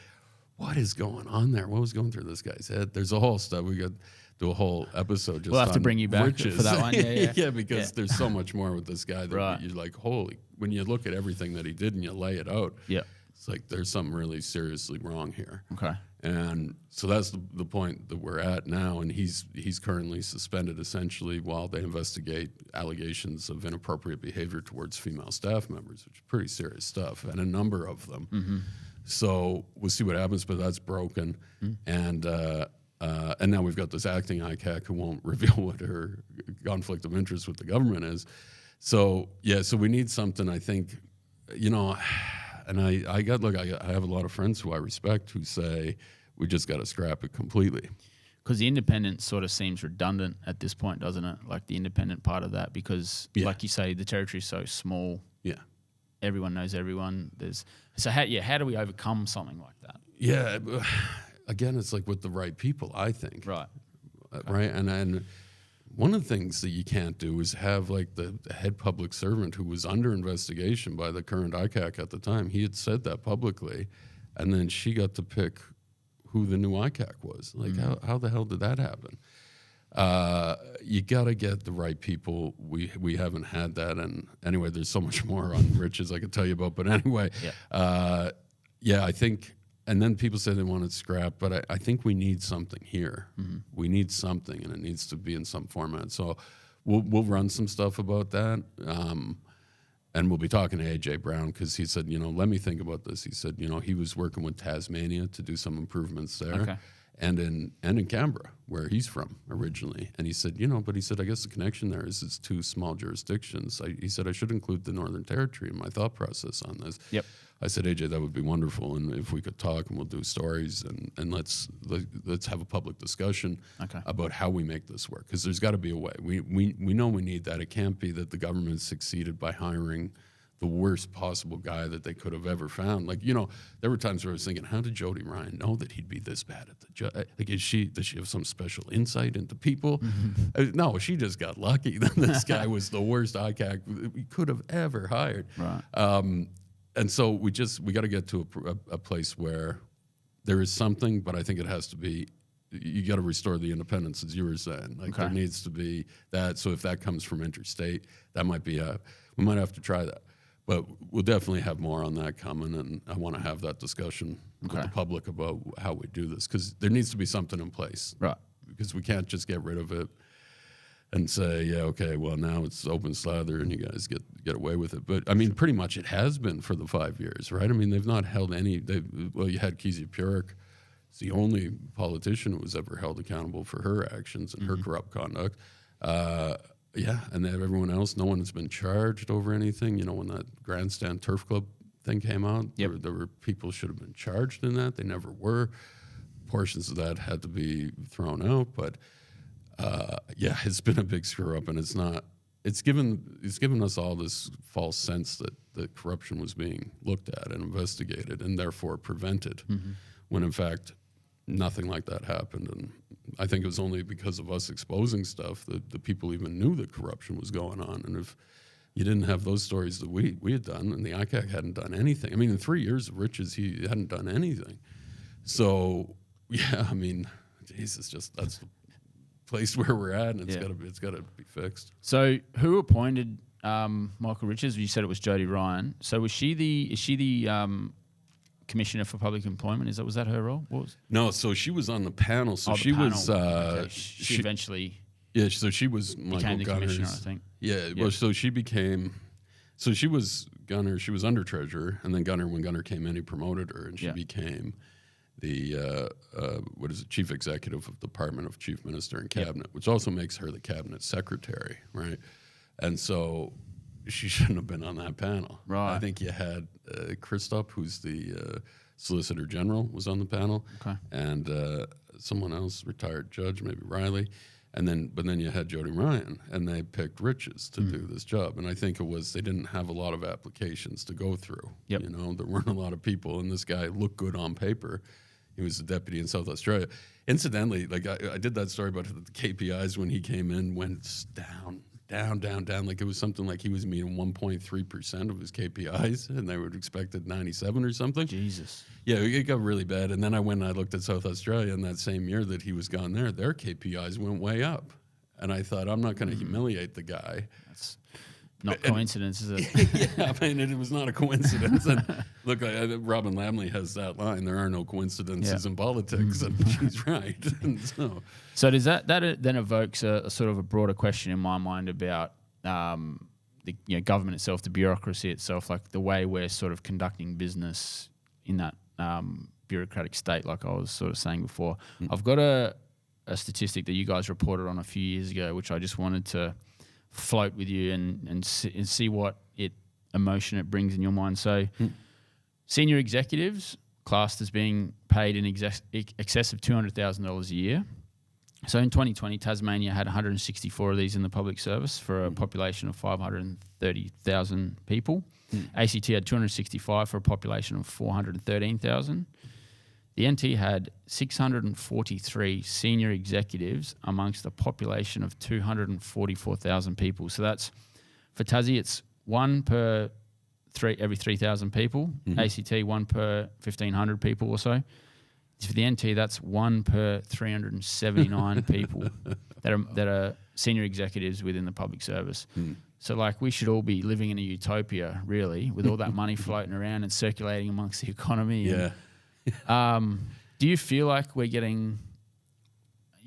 Speaker 1: what is going on there? What was going through this guy's head? There's a whole stuff. We got to do a whole episode just
Speaker 2: we'll have to bring you back
Speaker 1: Riches.
Speaker 2: For that one.
Speaker 1: Yeah, because there's so much more with this guy that you're like, holy, when you look at everything that he did and you lay it out, it's like there's something really seriously wrong here.
Speaker 2: Okay.
Speaker 1: And so that's the point that we're at now, and he's currently suspended essentially while they investigate allegations of inappropriate behavior towards female staff members, which is pretty serious stuff, and a number of them. So we'll see what happens, but that's broken. And now we've got this acting ICAC who won't reveal what her conflict of interest with the government is. So so we need something, I think, you know. And I have a lot of friends who I respect who say we just got to scrap it completely.
Speaker 2: Because the independent sort of seems redundant at this point, doesn't it? Like the independent part of that, because like you say, the territory is so small. Yeah, everyone knows everyone. How do we overcome something like that? Yeah,
Speaker 1: again, it's like with the right people, I think.
Speaker 2: Right.
Speaker 1: Right, and one of the things that you can't do is have like the head public servant who was under investigation by the current ICAC at the time. He had said that publicly, and then she got to pick who the new ICAC was. Like, how the hell did that happen? You got to get the right people. We haven't had that. And anyway, there's so much more on riches I could tell you about. But anyway, I think, and then people say they want it scrapped, but I think we need something here. Mm-hmm. We need something, and it needs to be in some format. So we'll run some stuff about that. And we'll be talking to A.J. Brown because he said, let me think about this. He said, he was working with Tasmania to do some improvements there.
Speaker 2: Okay.
Speaker 1: And in Canberra, where he's from originally. And he said, I guess the connection there is it's two small jurisdictions. He said, I should include the Northern Territory in my thought process on this.
Speaker 2: Yep.
Speaker 1: I said, AJ, that would be wonderful. And if we could talk and we'll do stories and let's have a public discussion about how we make this work. Because there's got to be a way. We know we need that. It can't be that the government succeeded by hiring the worst possible guy that they could have ever found. Like, there were times where I was thinking, how did Jody Ryan know that he'd be this bad at the job? Like, does she have some special insight into people? Mm-hmm. No, she just got lucky. This guy was the worst ICAC we could have ever hired.
Speaker 2: Right.
Speaker 1: And so we got to get to a place where there is something, but I think it has to be, you got to restore the independence, as you were saying. Like, there needs to be that. So if that comes from interstate, that might be we might have to try that. But we'll definitely have more on that coming, and I want to have that discussion with the public about how we do this, because there needs to be something in place.
Speaker 2: Right.
Speaker 1: Because we can't just get rid of it and say, well, now it's open slather and you guys get away with it. But, I mean, pretty much it has been for the 5 years, right? I mean, they've not held any you had Kezia Purick. It's the only politician who was ever held accountable for her actions and her corrupt conduct. And then everyone else, no one has been charged over anything. When that grandstand turf club thing came out, there were people should have been charged in that. They never were. Portions of that had to be thrown out. But it's been a big screw up, and it's not. It's given us all this false sense that corruption was being looked at and investigated and therefore prevented, when in fact nothing like that happened. And I think it was only because of us exposing stuff that the people even knew that corruption was going on. And if you didn't have those stories that we had done, and the ICAC hadn't done anything. I mean, in 3 years of riches, he hadn't done anything. So, I mean, Jesus, that's the place where we're at, and it's got to be fixed.
Speaker 2: So, who appointed Michael Richards? You said it was Jody Ryan. So, is she the Commissioner for Public Employment? Was that her role?
Speaker 1: No, so she was on the panel. So she was.
Speaker 2: She eventually.
Speaker 1: Yeah, so she was
Speaker 2: became the commissioner, I think.
Speaker 1: Yeah, well, so she became. So she was Gunner. She was under treasurer, and then when Gunner came in, he promoted her, and she became the chief executive of the Department of Chief Minister and Cabinet, which also makes her the cabinet secretary, right? And so she shouldn't have been on that panel.
Speaker 2: Right.
Speaker 1: I think you had Christoph, who's the Solicitor General, was on the panel, and someone else, retired judge, maybe Riley, but then you had Jody Ryan, and they picked Riches to do this job. And I think it was they didn't have a lot of applications to go through.
Speaker 2: Yep.
Speaker 1: There weren't a lot of people, and this guy looked good on paper. He was the deputy in South Australia. Incidentally, like I did that story about the KPIs when he came in, went down. Like it was something like he was meeting 1.3% of his KPIs, and they would expected 97 or something.
Speaker 2: Jesus.
Speaker 1: Yeah, it got really bad. And then I went and I looked at South Australia, and that same year that he was gone there, their KPIs went way up. And I thought, I'm not going to humiliate the guy.
Speaker 2: That's not coincidence, is it?
Speaker 1: Yeah, I mean, it was not a coincidence. And look, Robin Lamley has that line, there are no coincidences in politics, and she's right. And
Speaker 2: so does that then evokes a sort of a broader question in my mind about the government itself, the bureaucracy itself, like the way we're sort of conducting business in that bureaucratic state, like I was sort of saying before. I've got a statistic that you guys reported on a few years ago, which I just wanted to float with you and see what emotion it brings in your mind. So senior executives classed as being paid in excess of $200,000 a year. So in 2020, Tasmania had 164 of these in the public service for a population of 530,000 people. ACT had 265 for a population of 413,000. The NT had 643 senior executives amongst a population of 244,000 people. So that's, for Tassie, it's one per every 3,000 people. ACT, one per 1,500 people or so. For the NT, that's 1 per 379 people that are senior executives within the public service. So, like, we should all be living in a utopia, really, with all that money floating around and circulating amongst the economy.
Speaker 1: Yeah.
Speaker 2: Do you feel like we're getting,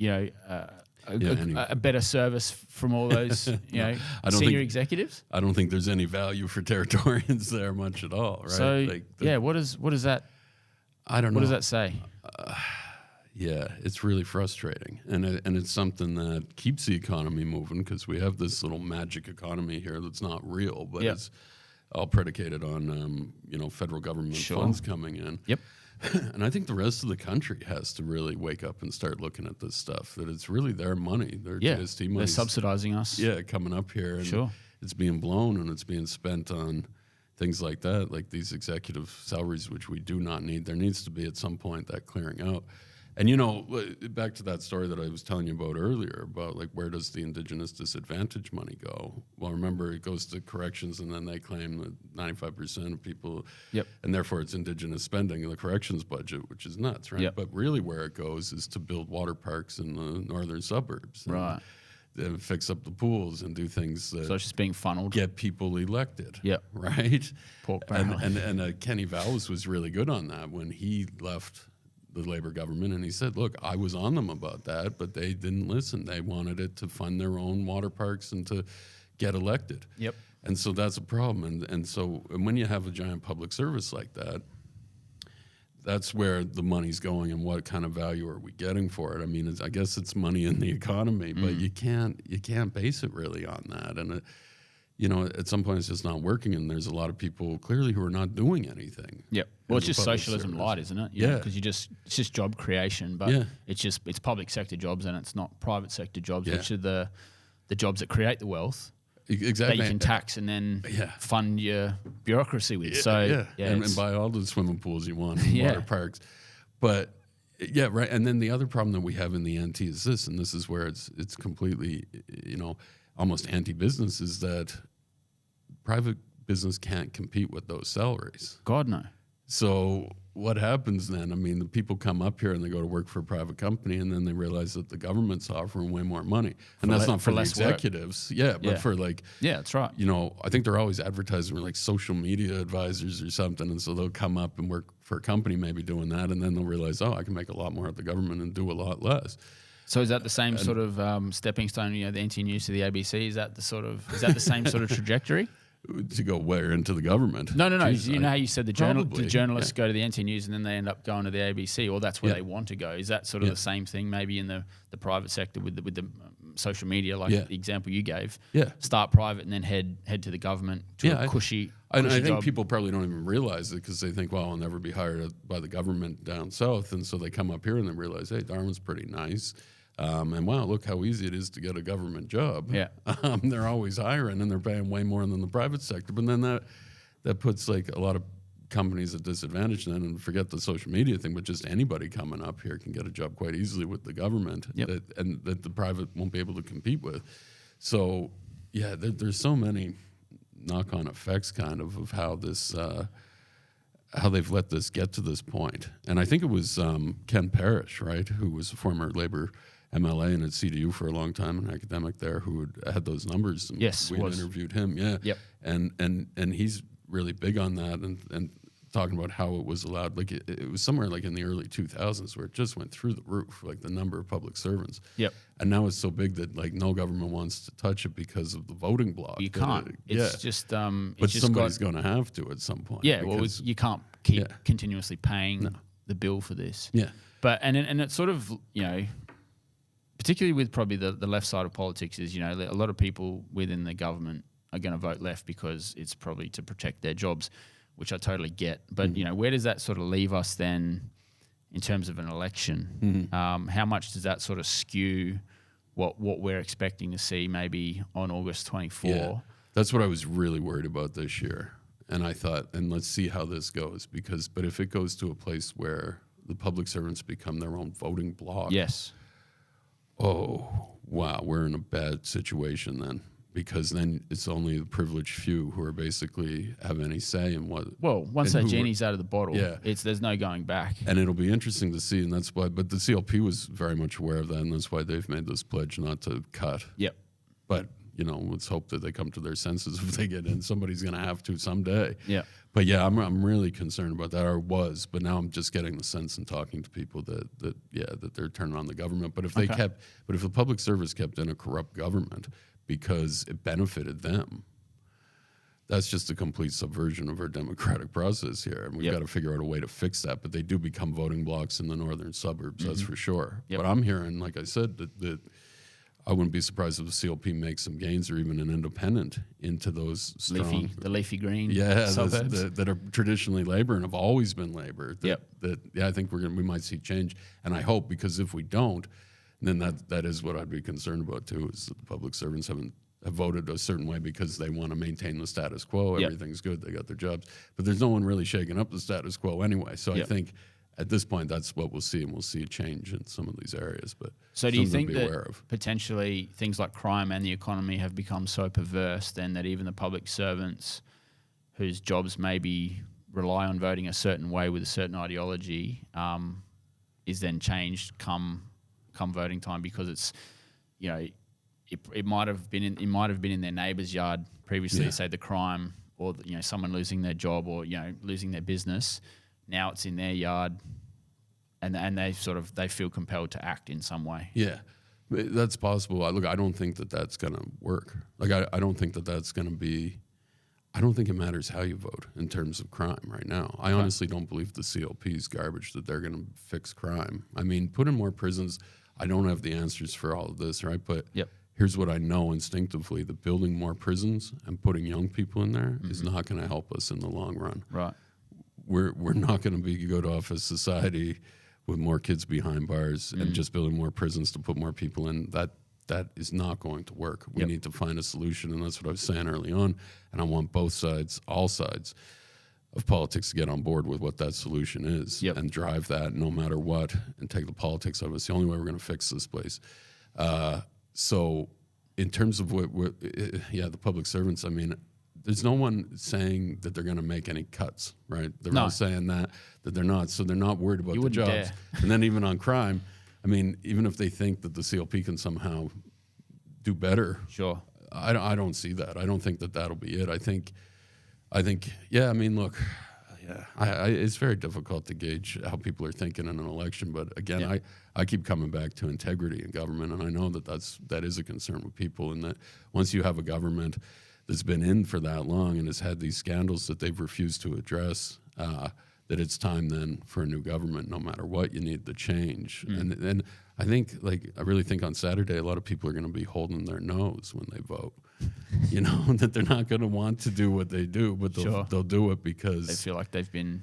Speaker 2: a better service from all those, senior executives?
Speaker 1: I don't think there's any value for Territorians there much at all, right?
Speaker 2: So, what does that?
Speaker 1: I don't know.
Speaker 2: What does that say?
Speaker 1: Yeah, it's really frustrating, and it's something that keeps the economy moving because we have this little magic economy here that's not real, but it's all predicated on federal government funds coming in.
Speaker 2: Yep.
Speaker 1: And I think the rest of the country has to really wake up and start looking at this stuff. That it's really their money, their GST money.
Speaker 2: They're subsidizing us.
Speaker 1: Yeah, coming up here, and it's being blown and it's being spent on things like that, like these executive salaries, which we do not need. There needs to be at some point that clearing out. And, back to that story that I was telling you about earlier about, like, where does the Indigenous disadvantage money go? Well, remember, it goes to corrections, and then they claim that 95% of people, and therefore it's Indigenous spending in the corrections budget, which is nuts, right? But really where it goes is to build water parks in the northern suburbs.
Speaker 2: Right.
Speaker 1: And fix up the pools and do things that
Speaker 2: So it's just being funneled.
Speaker 1: Get people elected.
Speaker 2: Yep.
Speaker 1: Right?
Speaker 2: Pork barrel.
Speaker 1: And Kenny Vallis was really good on that when he left the Labour government, and he said, look, I was on them about that, but they didn't listen. They wanted it to fund their own water parks and to get elected.
Speaker 2: Yep. And
Speaker 1: so that's a problem. And when you have a giant public service like that, that's where the money's going and what kind of value are we getting for it. I mean, I guess it's money in the economy, but you can't base it really on that. And at some point it's just not working, and there's a lot of people clearly who are not doing anything.
Speaker 2: Yep. Well, it's just socialism light, isn't it? Because it's just job creation, but it's public sector jobs and it's not private sector jobs, which are the jobs that create the wealth.
Speaker 1: Exactly.
Speaker 2: That you can tax and then fund your bureaucracy with. And
Speaker 1: buy all the swimming pools you want, and water parks. But right. And then the other problem that we have in the NT is this, and this is where it's completely, almost anti-business, is that private business can't compete with those salaries.
Speaker 2: God, no.
Speaker 1: So what happens then? I mean, the people come up here and they go to work for a private company, and then they realize that the government's offering way more money. And that's not for the executives. But for
Speaker 2: that's right.
Speaker 1: I think they're always advertising for like social media advisors or something. And so they'll come up and work for a company maybe doing that, and then they'll realize, I can make a lot more at the government and do a lot less.
Speaker 2: So is that the same sort of stepping stone, the NT News to the ABC? Is that the same sort of trajectory?
Speaker 1: To go where? Into the government?
Speaker 2: No.
Speaker 1: Jeez,
Speaker 2: you know how you said the journalists go to the NT News and then they end up going to the ABC, or that's where they want to go. Is that sort of the same thing maybe in the private sector with the social media, like the example you gave?
Speaker 1: Yeah.
Speaker 2: Start private and then head to the government to a cushy
Speaker 1: I think
Speaker 2: job.
Speaker 1: people probably don't even realize it because they think, well, I'll never be hired by the government down south. And so they come up here and they realize, hey, Darwin's pretty nice. And wow, look how easy it is to get a government job.
Speaker 2: Yeah.
Speaker 1: They're always hiring and they're paying way more than the private sector. But then that puts like a lot of companies at disadvantage then, and forget the social media thing, but just anybody coming up here can get a job quite easily with the government that the private won't be able to compete with. So there's so many knock-on effects kind of how this how they've let this get to this point. And I think it was Ken Parrish, right, who was a former Labour MLA and at CDU for a long time, an academic there, who had those numbers. And we interviewed him, and he's really big on that and talking about how it was allowed. Like it was somewhere like in the early 2000s where it just went through the roof, like the number of public servants.
Speaker 2: Yep.
Speaker 1: And now it's so big that like no government wants to touch it because of the voting bloc.
Speaker 2: You can't. It's just.
Speaker 1: But somebody's going to have to at some point.
Speaker 2: Yeah. Well, you can't keep continuously paying the bill for this.
Speaker 1: Yeah.
Speaker 2: But and it's sort of particularly with probably the left side of politics is a lot of people within the government are going to vote left because it's probably to protect their jobs, which I totally get. But where does that sort of leave us then in terms of an election? How much does that sort of skew what we're expecting to see maybe on August 24?
Speaker 1: Yeah. That's what I was really worried about this year. And I thought, and let's see how this goes, but if it goes to a place where the public servants become their own voting bloc.
Speaker 2: Yes.
Speaker 1: Oh, wow, we're in a bad situation then. because then it's only the privileged few who are basically have any say in what.
Speaker 2: Well, once
Speaker 1: and
Speaker 2: that
Speaker 1: who
Speaker 2: genie's out of the bottle,
Speaker 1: Yeah.
Speaker 2: there's no going back.
Speaker 1: And it'll be interesting to see, and that's why. But the CLP was very much aware of that, and that's why they've made this pledge not to cut.
Speaker 2: Yep.
Speaker 1: But let's hope that they come to their senses if they get in. Somebody's going to have to someday.
Speaker 2: Yeah.
Speaker 1: But yeah, I'm really concerned about that. Or was, but now I'm just getting the sense and talking to people that they're turning on the government. But if they if the public service kept in a corrupt government because it benefited them, that's just a complete subversion of our democratic process here, and we've got to figure out a way to fix that. But they do become voting blocks in the northern suburbs, that's for sure.
Speaker 2: Yep.
Speaker 1: But I'm hearing, like I said, that I wouldn't be surprised if the CLP makes some gains or even an independent into those strong,
Speaker 2: the leafy green
Speaker 1: suburbs that are traditionally Labor and have always been Labor. I think we might see change, and I hope, because if we don't, then that is what I'd be concerned about too. Is that the public servants have voted a certain way because they want to maintain the status quo. Everything's good, they got their jobs, but there's no one really shaking up the status quo anyway. So I think at this point, that's what we'll see, and we'll see a change in some of these areas. But
Speaker 2: so do you think that potentially things like crime and the economy have become so perverse then that even the public servants whose jobs maybe rely on voting a certain way with a certain ideology is then changed come voting time, because it's, it might have been in their neighbour's yard previously, say the crime or someone losing their job or losing their business. Now it's in their yard, and they feel compelled to act in some way. Yeah,
Speaker 1: that's possible. Look, I don't think that that's going to work. Like, I don't think that that's going to be. I don't think it matters how you vote in terms of crime right now. I honestly don't believe the CLP is garbage, that they're going to fix crime. I mean, put in more prisons. I don't have the answers for all of this, right? But here's what I know instinctively: that building more prisons and putting young people in there is not going to help us in the long run.
Speaker 2: Right.
Speaker 1: We're not going to be good off as society with more kids behind bars and just building more prisons to put more people in. That is not going to work. We need to find a solution, and that's what I was saying early on. And I want both sides, all sides of politics, to get on board with what that solution is and drive that no matter what, and take the politics of it. It's the only way we're going to fix this place. So in terms of the public servants, I mean, there's no one saying that they're going to make any cuts, right? They're all saying that they're not. So they're not worried about the jobs.
Speaker 2: Dare.
Speaker 1: And then even on crime, I mean, even if they think that the CLP can somehow do better, I don't see that. I don't think that that'll be it. I think, I mean, look, it's very difficult to gauge how people are thinking in an election. But again, I keep coming back to integrity in government, and I know that is a concern with people, and that once you have a government that's been in for that long and has had these scandals that they've refused to address, that it's time then for a new government. No matter what, you need the change. And I think, I really think on Saturday, a lot of people are going to be holding their nose when they vote. That they're not going to want to do what they do, but they'll do it because
Speaker 2: they feel like they've been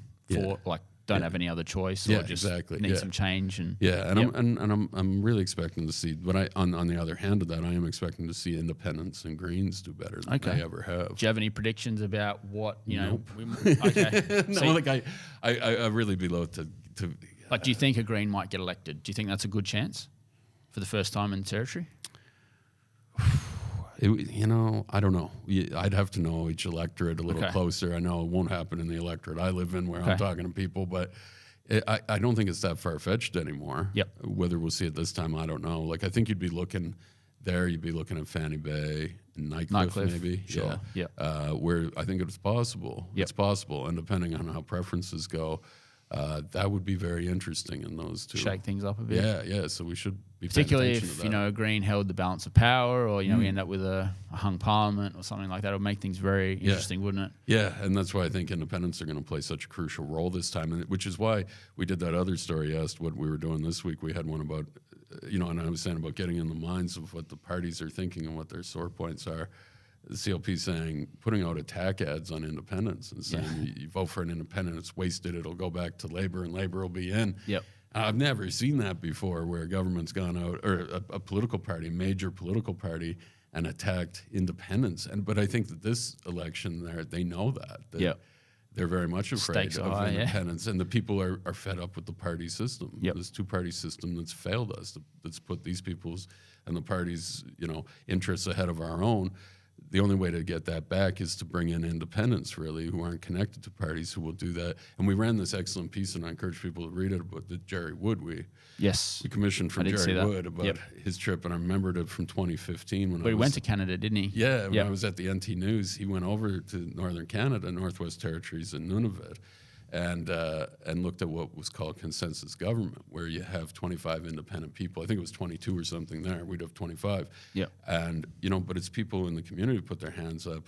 Speaker 2: don't have any other choice, or just need some change. And
Speaker 1: I'm really expecting to see, but on the other hand of that, I am expecting to see independents and Greens do better than they ever have.
Speaker 2: Do you have any predictions about what
Speaker 1: Nope.
Speaker 2: Okay,
Speaker 1: no, I really be loath to.
Speaker 2: Do you think a Green might get elected? Do you think that's a good chance for the first time in the territory?
Speaker 1: I don't know. I'd have to know each electorate a little closer. I know it won't happen in the electorate I live in, where I'm talking to people, but I don't think it's that far-fetched anymore. Whether we'll see it this time, I don't know. I think you'd be looking at Fanny Bay, Nightcliff maybe.
Speaker 2: Sure.
Speaker 1: Where I think it's possible. It's possible, and depending on how preferences go, that would be very interesting in those two.
Speaker 2: Shake things up a bit.
Speaker 1: Yeah. So we should be
Speaker 2: particularly
Speaker 1: paying attention to that.
Speaker 2: if Green held the balance of power, or we end up with a hung parliament or something like that. It would make things very interesting, wouldn't it?
Speaker 1: Yeah, and that's why I think independents are going to play such a crucial role this time, and which is why we did that other story. Asked what we were doing this week. We had one about, and I was saying about getting in the minds of what the parties are thinking and what their sore points are. The CLP saying, putting out attack ads on independents and saying you vote for an independent, it's wasted, it'll go back to Labor and Labor will be in. I've never seen that before, where a government's gone out, or a political party, major political party, and attacked independents. But I think that this election, they know that they're very much afraid of independents, and the people are fed up with the party system. This two-party system that's failed us, that's put these people's and the party's interests ahead of our own. the only way to get that back is to bring in independents, really, who aren't connected to parties, who will do that. And we ran this excellent piece, and I encourage people to read it, about the Jerry Wood. We commissioned from Jerry Wood about his trip, and I remembered it from 2015 when
Speaker 2: he went to Canada, didn't he?
Speaker 1: Yeah, when I was at the NT News, he went over to Northern Canada, Northwest Territories, and Nunavut, and looked at what was called consensus government, where you have 25 independent people. I think it was 22 or something there. We'd have 25.
Speaker 2: Yeah.
Speaker 1: And, but it's people in the community who put their hands up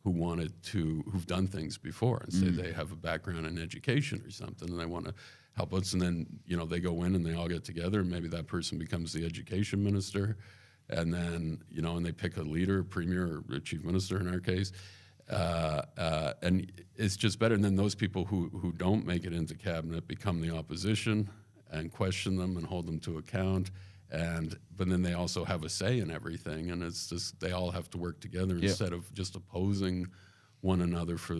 Speaker 1: who've done things before and say they have a background in education or something and they want to help us. And then, they go in and they all get together and maybe that person becomes the education minister. And then, and they pick a leader, a premier or a chief minister in our case. And it's just better. And then those people who don't make it into cabinet become the opposition and question them and hold them to account. But then they also have a say in everything. And it's just, they all have to work together instead of just opposing one another for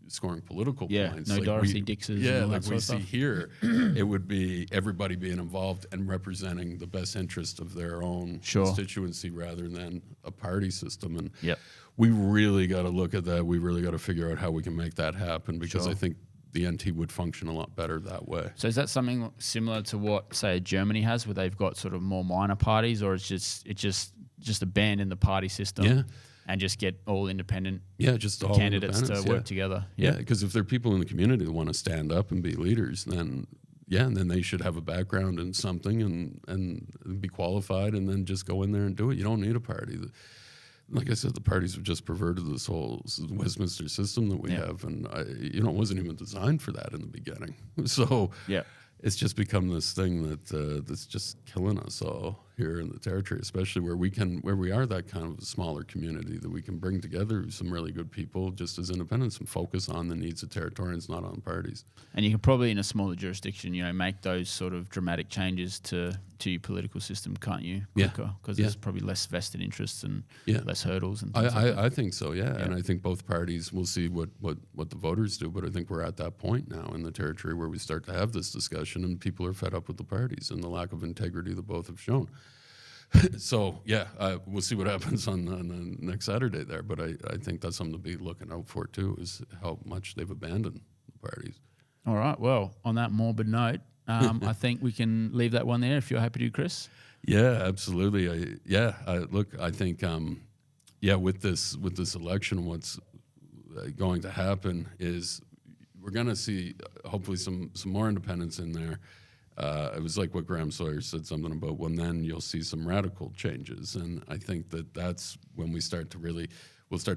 Speaker 1: scoring political points.
Speaker 2: No Dorothy Dixes.
Speaker 1: Yeah, like we see here, it would be everybody being involved and representing the best interest of their own constituency rather than a party system. And we really got to look at that. We really got to figure out how we can make that happen because I think the NT would function a lot better that way.
Speaker 2: So is that something similar to what, say, Germany has, where they've got sort of more minor parties, or it's just abandon the party system and just get all independent
Speaker 1: just all
Speaker 2: candidates to work together?
Speaker 1: Yeah, because if there are people in the community that want to stand up and be leaders, then they should have a background in something and be qualified and then just go in there and do it. You don't need a party. Like I said, the parties have just perverted this whole Westminster system that we have, and it wasn't even designed for that in the beginning. So it's just become this thing that's just killing us all here in the territory, especially where we are that kind of a smaller community that we can bring together some really good people just as independents and focus on the needs of Territorians, not on parties.
Speaker 2: And you can probably, in a smaller jurisdiction, make those sort of dramatic changes to your political system, can't you? Quicker, because there's probably less vested interests and less hurdles and things like that.
Speaker 1: I think so, and I think both parties will see what the voters do, but I think we're at that point now in the territory where we start to have this discussion and people are fed up with the parties and the lack of integrity that both have shown. So, we'll see what happens on the next Saturday there, but I think that's something to be looking out for too, is how much they've abandoned the parties.
Speaker 2: All right, well, on that morbid note, I think we can leave that one there if you're happy to, Chris.
Speaker 1: Yeah, absolutely. I think, with this election, what's going to happen is we're going to see hopefully some more independents in there. It was like what Graham Sawyer said something about, well, then you'll see some radical changes. And I think that's when we'll start to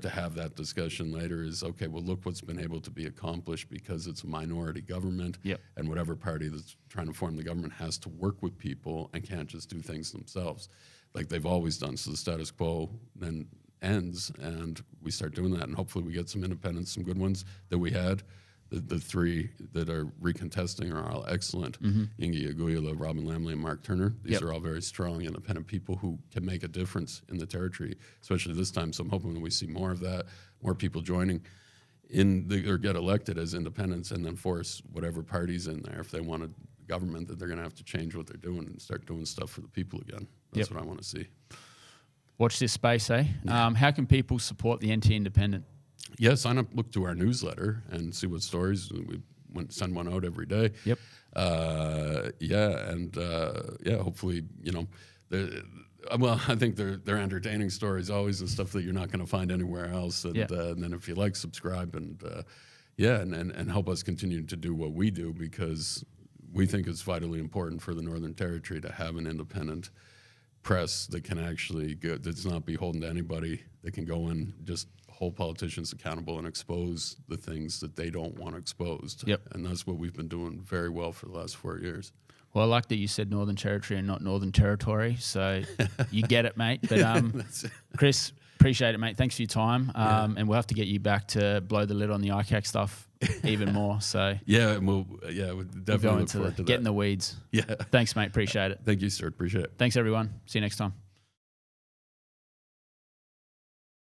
Speaker 1: have that discussion later is, okay, well, look what's been able to be accomplished because it's a minority government. And whatever party that's trying to form the government has to work with people and can't just do things themselves like they've always done. So the status quo then ends and we start doing that. And hopefully we get some independents, some good ones that we had. The three that are recontesting are all excellent. Ingi Aguyala, Robin Lamley, and Mark Turner. These are all very strong, independent people who can make a difference in the territory, especially this time. So I'm hoping that we see more of that, more people joining or get elected as independents and then force whatever party's in there, if they want a government, that they're going to have to change what they're doing and start doing stuff for the people again. That's what I want to see.
Speaker 2: Watch this space, eh? How can people support the NT Independent?
Speaker 1: Sign up, look to our newsletter and see what stories we send one out every day. Hopefully, I think they're entertaining stories always and stuff that you're not going to find anywhere else. And, and then if you like, subscribe and help us continue to do what we do, because we think it's vitally important for the Northern Territory to have an independent press that can actually that's not beholden to anybody, that can go and just hold politicians accountable and expose the things that they don't want exposed. And that's what we've been doing very well for the last 4 years.
Speaker 2: Well, I like that you said Northern Territory and not Northern Territory, so you get it, mate. But Chris, appreciate it, mate. Thanks for your time, and we'll have to get you back to blow the lid on the ICAC stuff even more. So
Speaker 1: we'll definitely look forward to that.
Speaker 2: Get in the weeds. Thanks, mate. Appreciate it.
Speaker 1: Thank you, Stuart. Appreciate it.
Speaker 2: Thanks, everyone. See you next time.